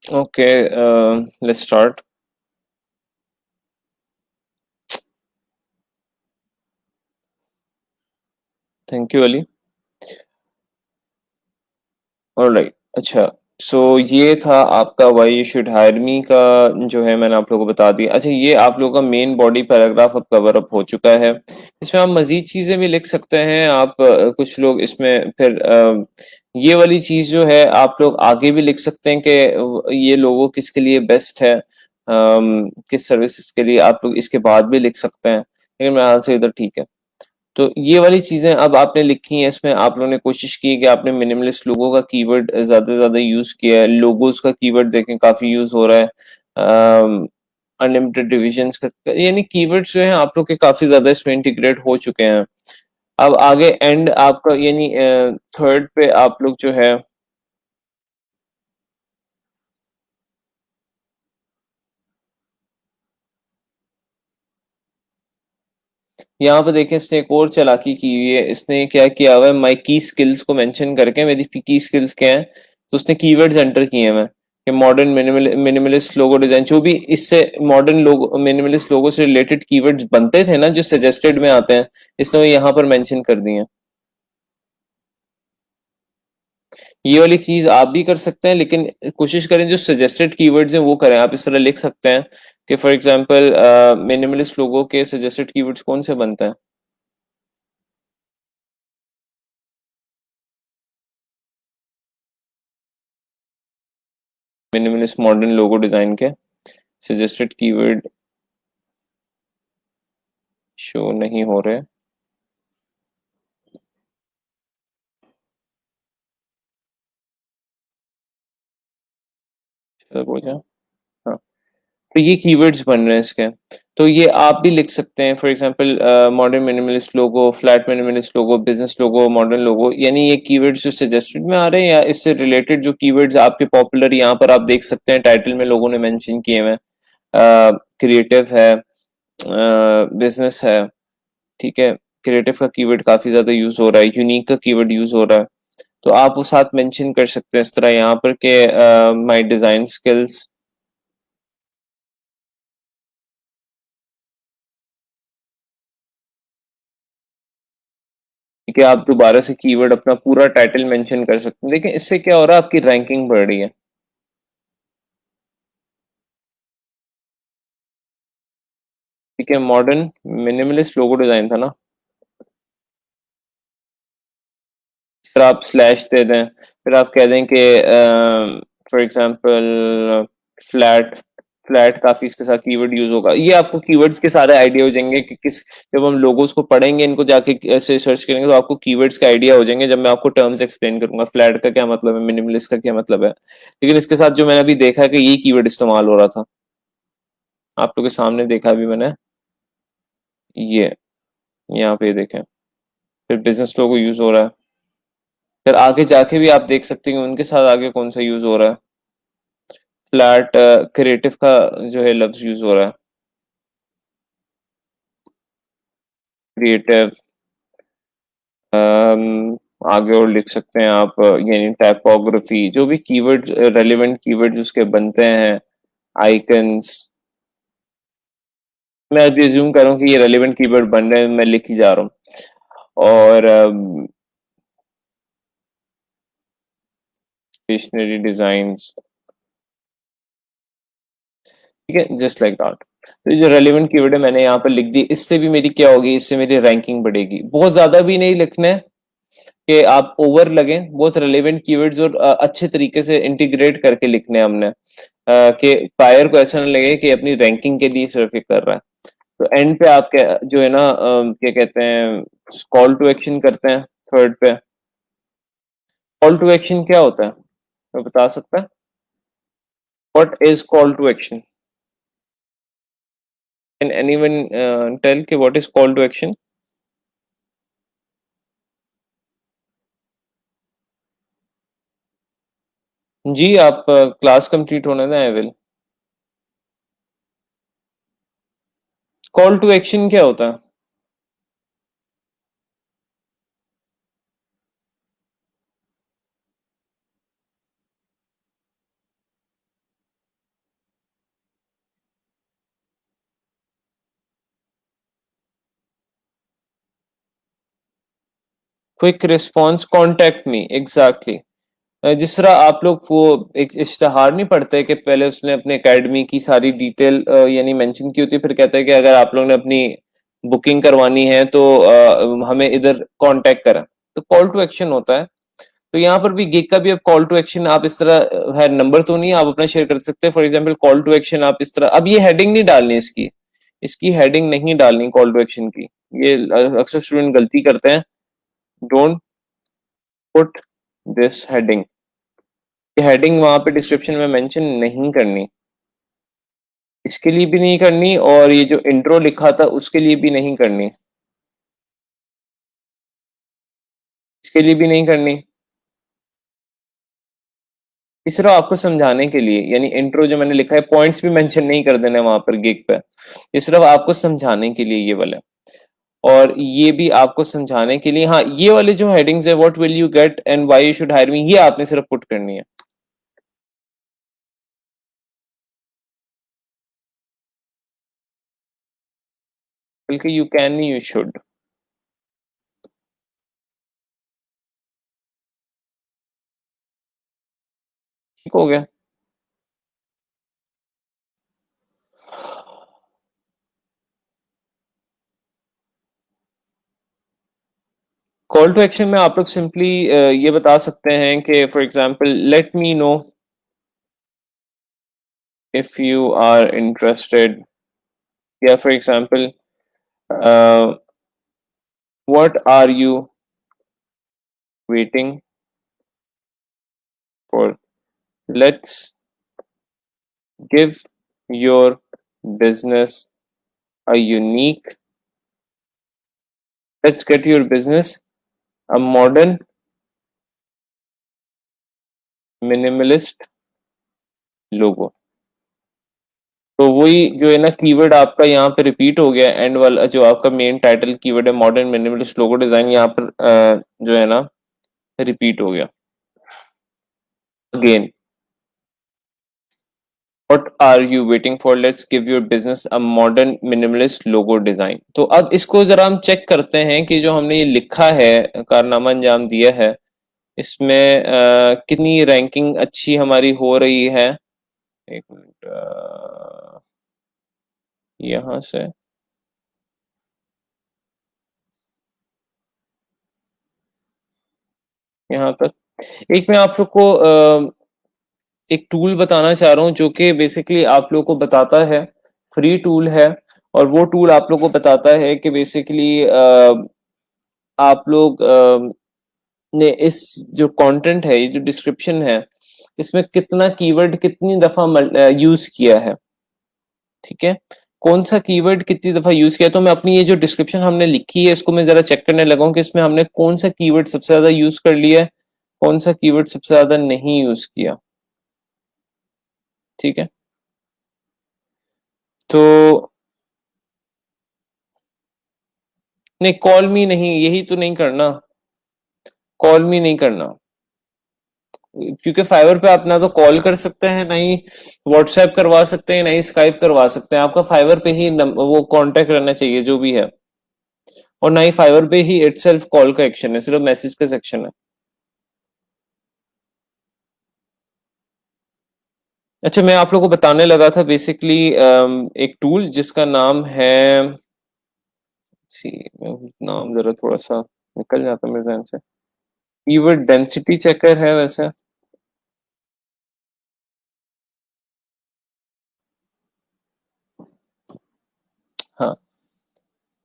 Okay, let's start. Thank you, Ali. Alright, अच्छा। सो ये था आपका व्हाई यू शुड हायर मी का, जो है मैंने आप लोगों को बता दिया। अच्छा, ये आप लोगों का मेन बॉडी पैराग्राफ अब कवर अप हो चुका है। इसमें आप मजीद चीजें भी लिख सकते हैं। आप कुछ लोग इसमें फिर ये वाली चीज जो है आप लोग आगे भी लिख सकते हैं कि ये लोगो किसके लिए बेस्ट है, किस सर्विसेज के लिए। आप लोग इसके बाद भी लिख सकते हैं, लेकिन मेरे ख्याल से इधर ठीक है। तो ये वाली चीजें अब आपने लिखी हैं। इसमें आप लोगों ने कोशिश की है कि आपने मिनिमलिस्ट लोगों का कीवर्ड ज्यादा से ज्यादा यूज किया है। लोगोस का कीवर्ड देखें काफी यूज हो रहा है। अनलिमिटेड डिविजन्स का, यानी कीवर्ड्स जो है आप लोग के काफी ज्यादा इसमें इंटीग्रेट हो चुके हैं। अब आगे एंड आपका यानी थर्ड पे आप लोग जो है यहाँ पे देखें, इसने एक और चालाकी की हुई है। इसने क्या किया हुआ है, माई की स्किल्स को मेंशन करके मेरी की स्किल्स क्या है, तो उसने कीवर्ड्स एंटर किए हैं। मैं कि मॉडर्न मिनिमलिस्ट लोगो डिजाइन, जो भी इससे मॉडर्न लोगो मिनिमलिस्ट लोगो से रिलेटेड कीवर्ड्स बनते थे ना, जो सजेस्टेड में आते हैं, इसने वो यहाँ पर मेंशन कर दिए हैं। ये वाली चीज आप भी कर सकते हैं, लेकिन कोशिश करें जो सजेस्टेड कीवर्ड्स हैं वो करें। आप इस तरह लिख सकते हैं कि फॉर एग्जांपल मिनिमलिस्ट लोगो के सजेस्टेड कीवर्ड्स कौन से बनते हैं। मिनिमलिस्ट मॉडर्न लोगो डिजाइन के सजेस्टेड कीवर्ड शो नहीं हो रहे। चलो बोल जाए। हाँ, तो ये कीवर्ड्स बन रहे हैं इसके। तो ये आप भी लिख सकते हैं। For example modern minimalist logo, flat minimalist logo, business logo, modern logo, यानी ये कीवर्ड्स जो सजेस्टेड में आ रहे हैं या इससे रिलेटेड जो कीवर्ड्स आपके पॉपुलर, यहाँ पर आप देख सकते हैं टाइटल में लोगों ने मेंशन किए हुए हैं। क्रिएटिव है, बिजनेस है, ठीक है। क्रिएटिव का कीवर्ड काफी ज्यादा यूज हो रहा है, यूनिक का कीवर्ड यूज हो रहा है। तो आप वो साथ मेंशन कर सकते हैं इस तरह यहाँ पर के माय डिजाइन स्किल्स। ठीक है, आप दोबारा से कीवर्ड अपना पूरा टाइटल मेंशन कर सकते हैं। देखिए इससे क्या हो रहा है, आपकी रैंकिंग बढ़ रही है। ठीक है, मॉडर्न मिनिमलिस्ट लोगो डिजाइन था ना। इस तरह आप स्लैश दे दें, फिर आप कह दें कि फॉर एग्जांपल फ्लैट, फ्लैट काफी इसके साथ कीवर्ड यूज होगा। ये आपको कीवर्ड्स के सारे आइडिया हो जाएंगे कि किस, जब हम लोगोस को पढ़ेंगे, इनको जाके ऐसे सर्च करेंगे तो आपको कीवर्ड्स का आइडिया हो जाएंगे। जब मैं आपको टर्म्स एक्सप्लेन करूंगा, फ्लैट का क्या मतलब है, मिनिमलिस्ट का क्या मतलब है। लेकिन इसके साथ जो मैंने अभी देखा है कि ये कीवर्ड इस्तेमाल हो रहा था, आप लोग के सामने देखा भी मैंने। ये यहाँ पे देखें, फिर बिजनेस लोगो यूज हो रहा है। फिर आगे जाके भी आप देख सकते हैं कि उनके साथ आगे कौन सा यूज हो रहा है। फ्लैट क्रिएटिव का जो है लफ्ज यूज हो रहा है, क्रिएटिव। आगे और लिख सकते हैं आप यानी टाइपोग्राफी, जो भी कीवर्ड रेलेवेंट कीवर्ड उसके बनते हैं, आइकन्स। मैं अभी अज्यूम कर रहा हूँ कि ये रेलेवेंट कीवर्ड बन रहे हैं, मैं लिख ही जा रहा हूँ। और स्टेशनरी डिजाइन्स, ठीक है, जस्ट लाइक दैट। तो ये जो रेलेवेंट कीवर्ड है मैंने यहाँ पर लिख दी। इससे भी मेरी क्या होगी, इससे मेरी रैंकिंग बढ़ेगी। बहुत ज्यादा भी नहीं लिखना है कि आप ओवर लगे, बहुत रेलेवेंट कीवर्ड्स और अच्छे तरीके से इंटीग्रेट करके लिखने हैं हमने, कि बायर को ऐसा ना लगे कि अपनी रैंकिंग के लिए सिर्फ ये कर रहा है। तो एंड पे आप क्या जो है ना क्या कहते हैं, कॉल टू एक्शन करते हैं थर्ड पे। कॉल टू एक्शन क्या होता है, मैं बता सकता है? What is call to action? Can anyone tell कि what is call to action? जी आप क्लास कंप्लीट होने दें, I will. Call to action क्या होता है? Quick response, contact me, exactly. जिस तरह आप लोग वो एक इश्तहार नहीं पढ़ते कि पहले उसने अपने एकेडमी की सारी डिटेल यानी मेंशन की होती, फिर कहता है कि अगर आप लोग ने अपनी बुकिंग करवानी है तो हमें इधर कांटेक्ट करें। तो कॉल टू एक्शन होता है। तो यहाँ पर भी गिग का भी अब कॉल टू एक्शन आप इस तरह है, नंबर तो नहीं, आप अपना शेयर कर सकते हैं। For example call to action आप इस तरह, अब ये हेडिंग नहीं डालनी इसकी, इसकी हेडिंग नहीं डालनी कॉल टू एक्शन की। ये अक्सर स्टूडेंट गलती करते हैं। डोंट पुट दिस हेडिंग, ये हेडिंग वहां पे डिस्क्रिप्शन में मेंशन नहीं करनी, इसके लिए भी नहीं करनी, और ये जो इंट्रो लिखा था उसके लिए भी नहीं करनी, इसके लिए भी नहीं करनी। इस सिर्फ आपको समझाने के लिए, यानी इंट्रो जो मैंने लिखा है, पॉइंट्स भी मेंशन नहीं कर देने वहां पर गिग पे, ये सिर्फ आपको समझाने के लिए ये वाला। और ये भी आपको समझाने के लिए, हाँ ये वाले जो हेडिंग्स है, what will you get and why you should hire मी, ये आपने सिर्फ पुट करनी है। बल्कि यू कैन नहीं, यू शुड। ठीक हो गया। कॉल टू एक्शन में आप लोग सिंपली ये बता सकते हैं कि for example let me know if you are interested, या for example what are you waiting for, let's give your business a unique, let's get your business a modern minimalist logo। तो वही जो है ना कीवर्ड आपका यहाँ पे repeat हो गया, एंड वाला जो आपका मेन टाइटल कीवर्ड है मॉडर्न मिनिमलिस्ट लोगो डिजाइन, यहाँ पर जो है ना रिपीट हो गया again. What are you waiting for? Let's give your business a modern minimalist logo design। तो अब इसको जरा हम चेक करते हैं कि जो हमने ये लिखा है, कारनामा अंजाम दिया है, इसमें कितनी रैंकिंग अच्छी हमारी हो रही है। एक मिनट, यहाँ से यहाँ तक। एक मैं आप लोग को एक टूल बताना चाह रहा हूँ जो कि बेसिकली आप लोग को बताता है, फ्री टूल है, और वो टूल आप लोग को बताता है कि बेसिकली आप लोग ने इस जो कंटेंट है, ये जो डिस्क्रिप्शन है, इसमें कितना कीवर्ड कितनी दफा यूज किया है। ठीक है, कौन सा कीवर्ड कितनी दफा यूज किया। तो मैं अपनी ये जो डिस्क्रिप्शन हमने लिखी है इसको मैं जरा चेक करने लगा हूं कि इसमें हमने कौन सा कीवर्ड सबसे ज्यादा यूज कर लिया है, कौन सा कीवर्ड सबसे ज्यादा नहीं यूज किया। ठीक है, तो नहीं, कॉल मी नहीं, यही तो नहीं करना, कॉल मी नहीं करना, क्योंकि फाइवर पे आप ना तो कॉल कर सकते हैं, ना ही व्हाट्सएप करवा सकते हैं, ना ही स्काइप करवा सकते हैं। आपका फाइवर पे ही वो कांटेक्ट रहना चाहिए जो भी है, और ना ही फाइवर पे ही इटसेल्फ कॉल का एक्शन है, सिर्फ मैसेज का सेक्शन है। अच्छा, मैं आप लोगों को बताने लगा था बेसिकली एक टूल जिसका नाम है, सी नाम जरा थोड़ा सा निकल जाता मेरे ध्यान से, कीवर्ड डेंसिटी चेकर है वैसे। हाँ,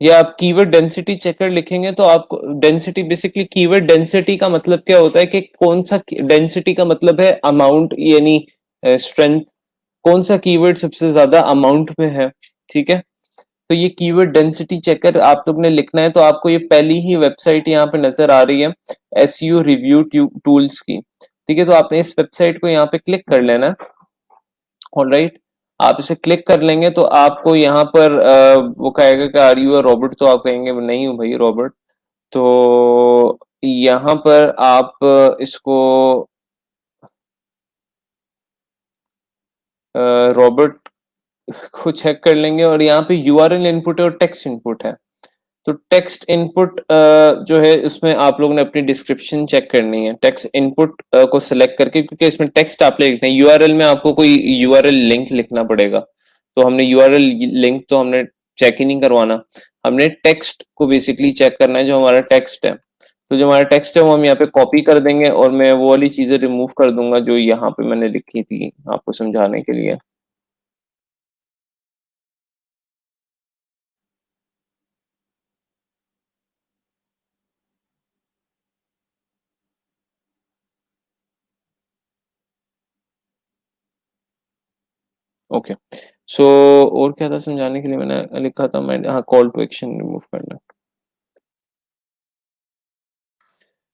या आप कीवर्ड डेंसिटी चेकर लिखेंगे तो आपको डेंसिटी, बेसिकली कीवर्ड डेंसिटी का मतलब क्या होता है कि कौन सा, डेंसिटी का मतलब है अमाउंट यानी स्ट्रेंथ, कौन सा कीवर्ड सबसे ज्यादा अमाउंट में है। ठीक है, तो ये कीवर्ड डेंसिटी चेकर आप लोग ने लिखना है, तो आपको ये पहली ही वेबसाइट यहाँ पे नजर आ रही है एसईओ रिव्यू टूल्स की, ठीक है। तो आपने इस वेबसाइट को यहाँ पे क्लिक कर लेना है। ऑलराइट, आप इसे क्लिक कर लेंगे तो आपको यहाँ पर वो कहेगा कि आर यू अ रॉबर्ट, तो आप कहेंगे नहीं हूँ भाई रॉबर्ट। तो यहाँ पर आप इसको रॉबर्ट को चेक कर लेंगे, और यहाँ पे यूआरएल इनपुट है और टेक्स्ट इनपुट है। तो टेक्स्ट इनपुट जो है उसमें आप लोगों ने अपनी डिस्क्रिप्शन चेक करनी है टेक्स्ट इनपुट को सिलेक्ट करके, क्योंकि इसमें टेक्स्ट आप लिखना है। यूआरएल में आपको कोई यूआरएल लिंक लिखना पड़ेगा, तो हमने यूआरएल लिंक तो हमने चेक ही नहीं करवाना, हमने टेक्स्ट को बेसिकली चेक करना है, जो हमारा टेक्स्ट है। तो जो हमारा टेक्स्ट है वो हम यहाँ पे कॉपी कर देंगे, और मैं वो वाली चीजें रिमूव कर दूंगा जो यहाँ पे मैंने लिखी थी आपको समझाने के लिए। ओके, सो और क्या था समझाने के लिए, मैंने लिखा था मैं, हाँ, कॉल टू एक्शन रिमूव करना।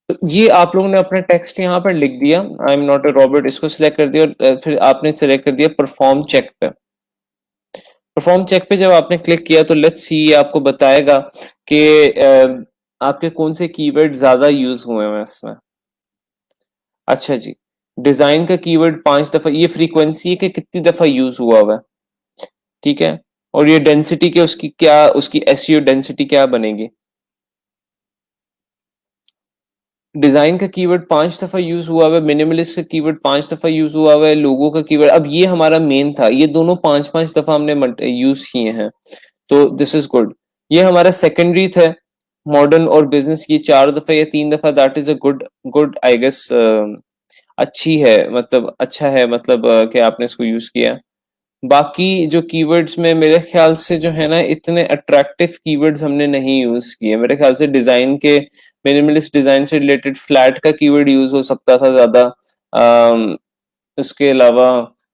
तो ये आप लोगों ने अपना टेक्स्ट यहाँ पर लिख दिया, I am not a Robert, इसको सिलेक्ट कर दिया, और फिर आपने सिलेक्ट कर दिया परफॉर्म चेक पे। परफॉर्म चेक पे जब आपने क्लिक किया तो लेट्स सी, ये आपको बताएगा कि आपके कौन से कीवर्ड ज्यादा यूज हुए हैं इसमें। अच्छा जी, डिजाइन का कीवर्ड 5 दफा, ये फ्रीक्वेंसी है कि कितनी दफा यूज हुआ हुआ है, ठीक है। और ये डेंसिटी के उसकी क्या, उसकी एसईओ डेंसिटी क्या बनेगी। डिजाइन का कीवर्ड 5 दफा यूज हुआ हुआ है, मिनिमलिस्ट का कीवर्ड 5 दफा यूज हुआ हुआ है, लोगो का कीवर्ड, अब ये हमारा मेन था, ये दोनों 5-5 दफा हमने यूज किए हैं, तो दिस इज गुड। ये हमारा सेकेंडरी था, मॉडर्न और बिजनेस, ये 4 दफा या 3 दफा, that is a good, good I guess, अच्छी है, मतलब अच्छा है, मतलब कि आपने इसको यूज किया। बाकी जो कीवर्ड्स में मेरे ख्याल से जो है ना, इतने अट्रैक्टिव कीवर्ड्स हमने नहीं यूज किए मेरे ख्याल से। डिजाइन के, मिनिमलिस्ट डिजाइन से रिलेटेड फ्लैट का कीवर्ड यूज हो सकता था ज्यादा। उसके अलावा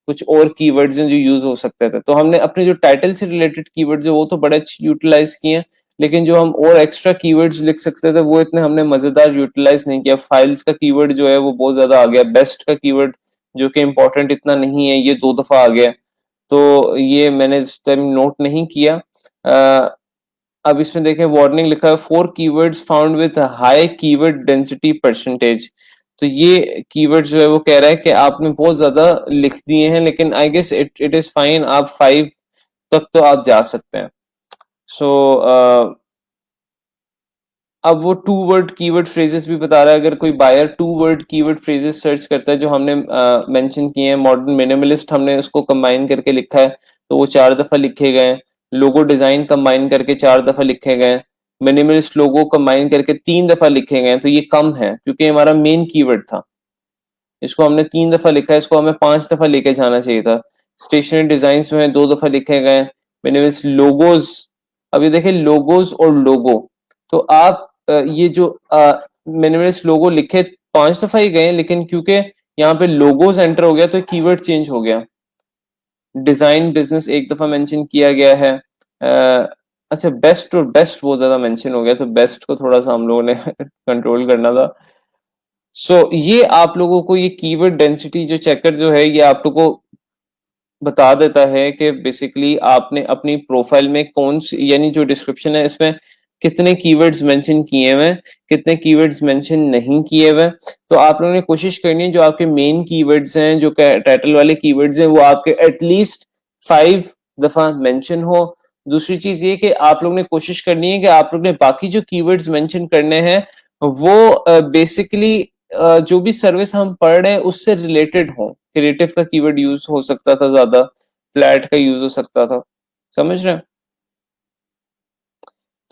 कुछ और कीवर्ड्स हैं जो यूज हो सकते थे, तो हमने अपने जो टाइटल से रिलेटेड कीवर्ड्स है वो तो बड़े अच्छे यूटिलाइज किए हैं, लेकिन जो हम और एक्स्ट्रा कीवर्ड्स लिख सकते थे वो इतने हमने मजेदार यूटिलाइज नहीं किया। फाइल्स का कीवर्ड जो है वो बहुत ज्यादा आ गया, बेस्ट का कीवर्ड जो कि इम्पोर्टेंट इतना नहीं है, ये 2 दफा आ गया, तो ये मैंने इस टाइम नोट नहीं किया। अब इसमें देखें, वार्निंग लिखा है, 4 keywords found with high keyword density percentage. तो ये कीवर्ड जो है वो कह रहा है कि आपने बहुत ज्यादा लिख दिए हैं, लेकिन I guess it it is fine, आप 5 तक तो आप जा सकते हैं। सो अब वो 2 वर्ड कीवर्ड फ्रेजेस भी बता रहा है, अगर कोई buyer 2 word keyword phrases search करता है जो हमने मेंशन किए हैं, मॉडर्न मिनिमलिस्ट हमने उसको कंबाइन करके लिखा है, तो वो 4 दफा लिखे गए। लोगो डिजाइन कंबाइन करके 4 दफा लिखे गए। मिनिमलिस्ट लोगो कंबाइन करके 3 दफा लिखे गए, तो ये कम है क्योंकि हमारा मेन कीवर्ड था। इसको हमने 3 दफा लिखा है, इसको हमें 5 दफा लेके जाना चाहिए था। स्टेशनरी डिजाइन जो है 2 दफा लिखे गए। मिनिमलिस्ट लोगोज, अभी देखिए लोगोज और लोगो, तो आप ये जो मिनिमलिस्ट लोगो लिखे 5 दफा ही गए, लेकिन क्योंकि यहाँ पे लोगोज एंटर हो गया तो कीवर्ड चेंज हो गया। डिजाइन बिजनेस 1 दफा मेंशन किया गया है। अच्छा, बेस्ट और बेस्ट बहुत ज्यादा मेंशन हो गया, तो बेस्ट को थोड़ा सा हम लोगों ने कंट्रोल करना था। ये आप लोगों को ये कीवर्ड डेंसिटी जो चेकर जो है, ये आप लोगों को बता देता है कि बेसिकली आपने अपनी प्रोफाइल में कौन सी, यानी जो डिस्क्रिप्शन है इसमें कितने कीवर्ड्स मेंशन किए हुए हैं, कितने कीवर्ड्स मेंशन नहीं किए हुए। तो आप लोगों ने कोशिश करनी है जो आपके मेन कीवर्ड्स हैं, जो टाइटल वाले कीवर्ड्स हैं, वो आपके एटलीस्ट 5 दफा मेंशन हो। दूसरी चीज ये कि आप लोग ने कोशिश करनी है कि आप लोग ने बाकी जो कीवर्ड्स मेंशन करने हैं वो बेसिकली जो भी सर्विस हम पढ़ रहे हैं उससे रिलेटेड हो। क्रिएटिव का कीवर्ड यूज हो सकता था ज्यादा, फ्लैट का यूज हो सकता था, समझ रहे हैं।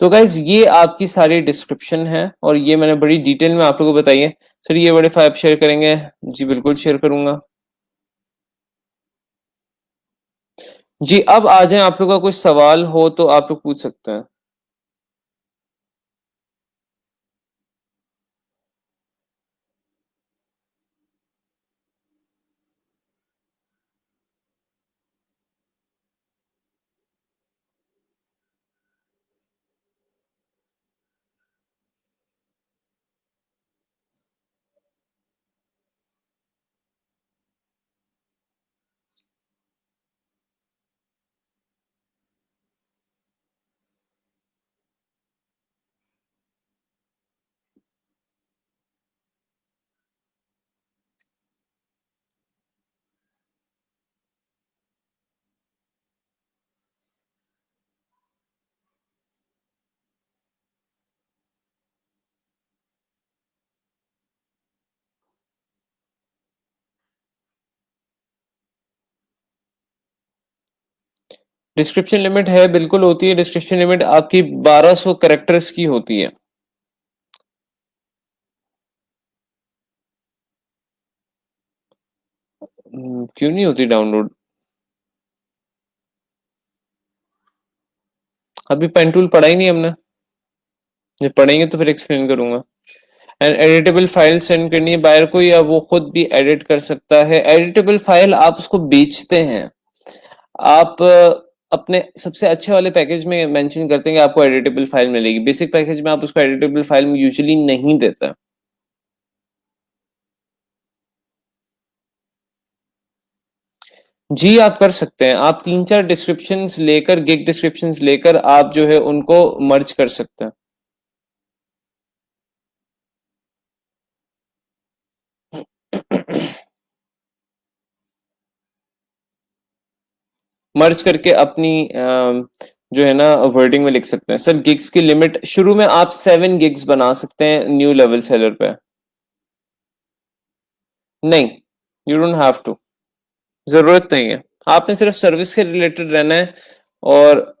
तो गाइज ये आपकी सारी डिस्क्रिप्शन है, और ये मैंने बड़ी डिटेल में आप लोगों को बताई है। सर ये बड़े फाइव शेयर करेंगे? जी बिल्कुल शेयर करूंगा। जी अब आ जाए, आप लोग का कोई सवाल हो तो आप लोग पूछ सकते हैं। डिस्क्रिप्शन लिमिट है, बिल्कुल होती है। डिस्क्रिप्शन लिमिट आपकी 1200 कैरेक्टर्स की होती है। क्यों नहीं होती डाउनलोड? अभी पेन टूल पढ़ा ही नहीं हमने। जब पढ़ेंगे तो फिर एक्सप्लेन करूंगा। एंड एडिटेबल फाइल सेंड करनी है बायर को, या वो खुद भी एडिट कर सकता है? एडिटेबल फाइल आप उसको बेचते हैं। आप अपने सबसे अच्छे वाले पैकेज में मेंशन करते हैं कि आपको एडिटेबल फाइल मिलेगी। बेसिक पैकेज में आप उसको एडिटेबल फाइल यूजुअली नहीं देता। जी आप कर सकते हैं। आप 3-4 डिस्क्रिप्शंस लेकर, गिग डिस्क्रिप्शंस लेकर आप जो है उनको मर्ज कर सकते हैं। मर्ज करके अपनी जो है ना वर्डिंग में लिख सकते हैं। सर गिग्स की लिमिट शुरू में आप 7 गिग्स बना सकते हैं न्यू लेवल सेलर पे। नहीं, यू डोंट हैव टू। जरूरत नहीं है। आपने सिर्फ सर्विस के रिलेटेड रहना है। और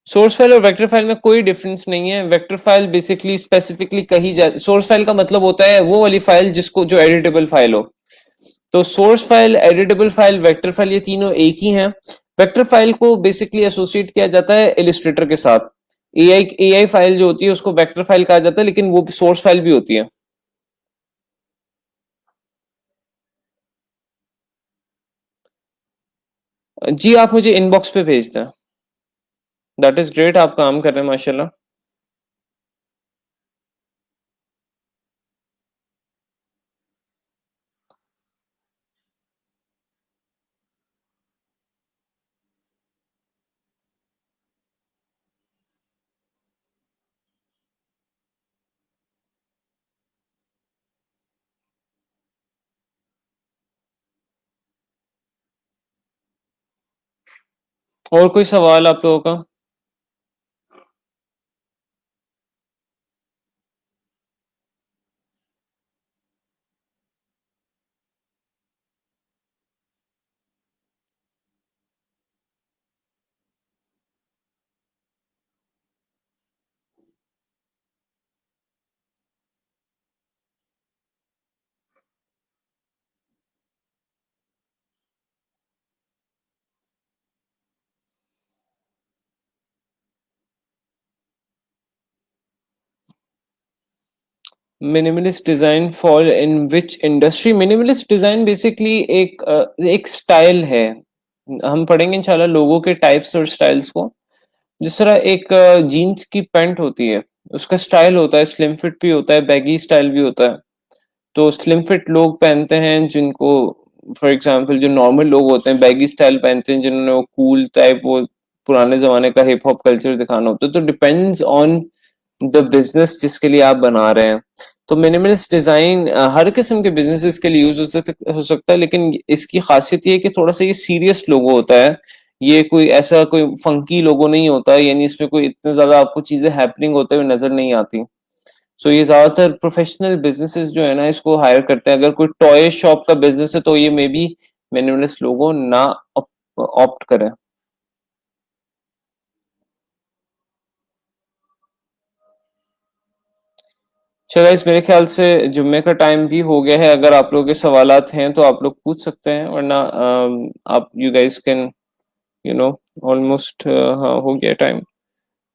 सोर्स फाइल और वेक्टर फाइल में कोई डिफरेंस नहीं है। वेक्टर फाइल बेसिकली स्पेसिफिकली कही जा, सोर्स फाइल का मतलब होता है वो वाली फाइल जिसको जो एडिटेबल फाइल हो। तो source file, editable file, vector file, ये तीनों एक ही हैं। वेक्टर फाइल को बेसिकली एसोसिएट किया जाता है इलिस्ट्रेटर के साथ। एआई फाइल जो होती है उसको वेक्टर फाइल कहा जाता है, लेकिन वो सोर्स फाइल भी होती है। जी आप मुझे इनबॉक्स पे भेज दें। दैट इज ग्रेट, आप काम कर रहे हैं माशाल्लाह। और कोई सवाल आप लोगों का? Minimalist design fall in which industry? Minimalist design basically एक स्टाइल है। हम पढ़ेंगे इंशाल्लाह लोगों के टाइप्स और स्टाइल्स को। जिस तरह एक जीन्स की पैंट होती है, उसका स्टाइल होता है, स्लिम फिट भी होता है, बैगी स्टाइल भी होता है। तो स्लिम फिट लोग पहनते हैं जिनको, फॉर एग्जांपल जो नॉर्मल लोग होते हैं बैगी स्टाइल पहनते हैं जिन्होंने वो कूल टाइप, वो पुराने जमाने का हिप हॉप कल्चर दिखाना होता है। तो डिपेंड्स ऑन द बिजनेस जिसके लिए आप बना रहे हैं। तो मिनिमलिस्ट डिजाइन हर किस्म के बिजनेसेस के लिए यूज हो सकता है, लेकिन इसकी खासियत ये है कि थोड़ा सा ये सीरियस लोगो होता है। ये कोई ऐसा कोई फंकी लोगो नहीं होता, यानी इसमें कोई इतने ज्यादा आपको चीजें हैपनिंग होते हुए नजर नहीं आती। सो ये ज्यादातर प्रोफेशनल बिजनेसेस जो है ना इसको हायर करते हैं। अगर कोई टॉय शॉप का बिजनेस है तो ये मे बी मिनिमलिस्ट लोगो ना ऑप्ट करें। चलो इस मेरे ख्याल से जुम्मे का टाइम भी हो गया है। अगर आप लोगों के सवालात हैं तो आप लोग पूछ सकते हैं, वरना आप you guys can you know almost हाँ हो गया टाइम।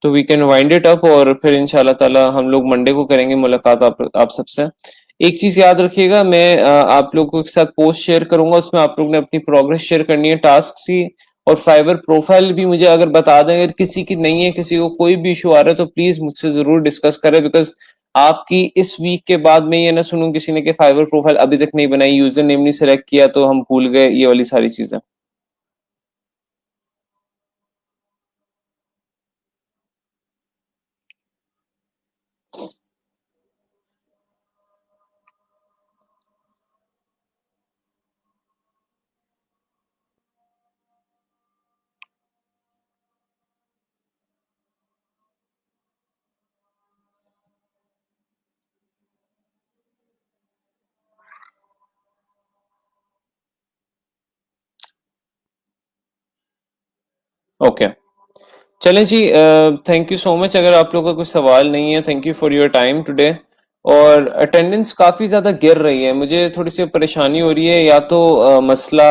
तो we can wind it up, और फिर इंशाल्लाह ताला हम लोग मंडे को करेंगे मुलाकात आप सबसे। एक चीज याद रखिएगा, मैं आप लोगों के साथ पोस्ट शेयर करूंगा, उसमें आप लोग ने अपनी प्रोग्रेस शेयर करनी है टास्क की। और फाइवर प्रोफाइल भी मुझे अगर बता दें, अगर किसी की नहीं है, किसी को कोई भी इशू आ रहा है, तो प्लीज मुझसे जरूर डिस्कस करें। बिकॉज आपकी इस वीक के बाद मैं ये ना सुनूं किसी ने कि फाइवर प्रोफाइल अभी तक नहीं बनाई, यूजर नेम नहीं सेलेक्ट किया तो हम भूल गए, ये वाली सारी चीजें। ओके, चलें जी, थैंक यू सो मच। अगर आप लोगों का कोई सवाल नहीं है, thank you for your time today. और अटेंडेंस काफ़ी ज़्यादा गिर रही है, मुझे थोड़ी सी परेशानी हो रही है, या तो मसला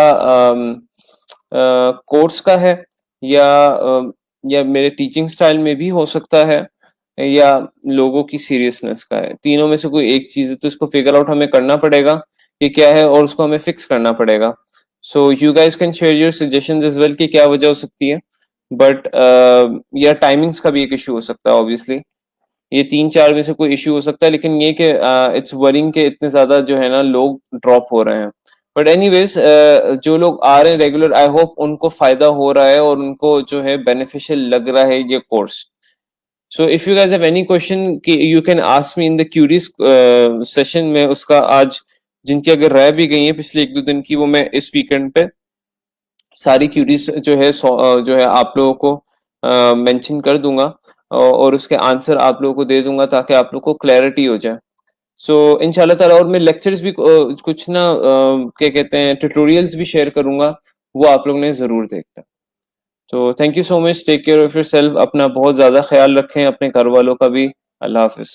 कोर्स का है, या या मेरे टीचिंग स्टाइल में भी हो सकता है, या लोगों की सीरियसनेस का है। तीनों में से कोई एक चीज़ है, तो इसको फिगर आउट हमें करना पड़ेगा कि क्या है, और उसको हमें फिक्स करना पड़ेगा। So you guys can share your suggestions as well कि क्या वजह हो सकती है। बट या टाइमिंग्स का भी एक इशू हो सकता है ऑब्वियसली। ये 3-4 में से कोई इशू हो सकता है, लेकिन ये कि इट्स वरिंग के इतने ज्यादा जो है ना लोग ड्रॉप हो रहे हैं। बट एनीवेज, जो लोग आ रहे हैं रेगुलर, आई होप उनको फायदा हो रहा है और उनको जो है बेनिफिशियल लग रहा है ये course. So if you guys have any question कि you can ask me in the queries session में, उसका आज जिनकी अगर रह भी गई है पिछले 1-2 दिन की, वो मैं इस वीकेंड पे सारी क्यूरीज जो है जो है आप लोगों को मेंशन कर दूंगा, और उसके आंसर आप लोगों को दे दूंगा ताकि आप लोगों को क्लैरिटी हो जाए। सो इंशाल्लाह ताला, और मैं लेक्चर्स भी कुछ ना क्या कहते हैं, ट्यूटोरियल्स भी शेयर करूंगा, वो आप लोग ने जरूर देखना। तो thank you so much, take care of yourself, अपना बहुत ज्यादा ख्याल रखें, अपने घर वालों का भी। अल्लाह हाफिज।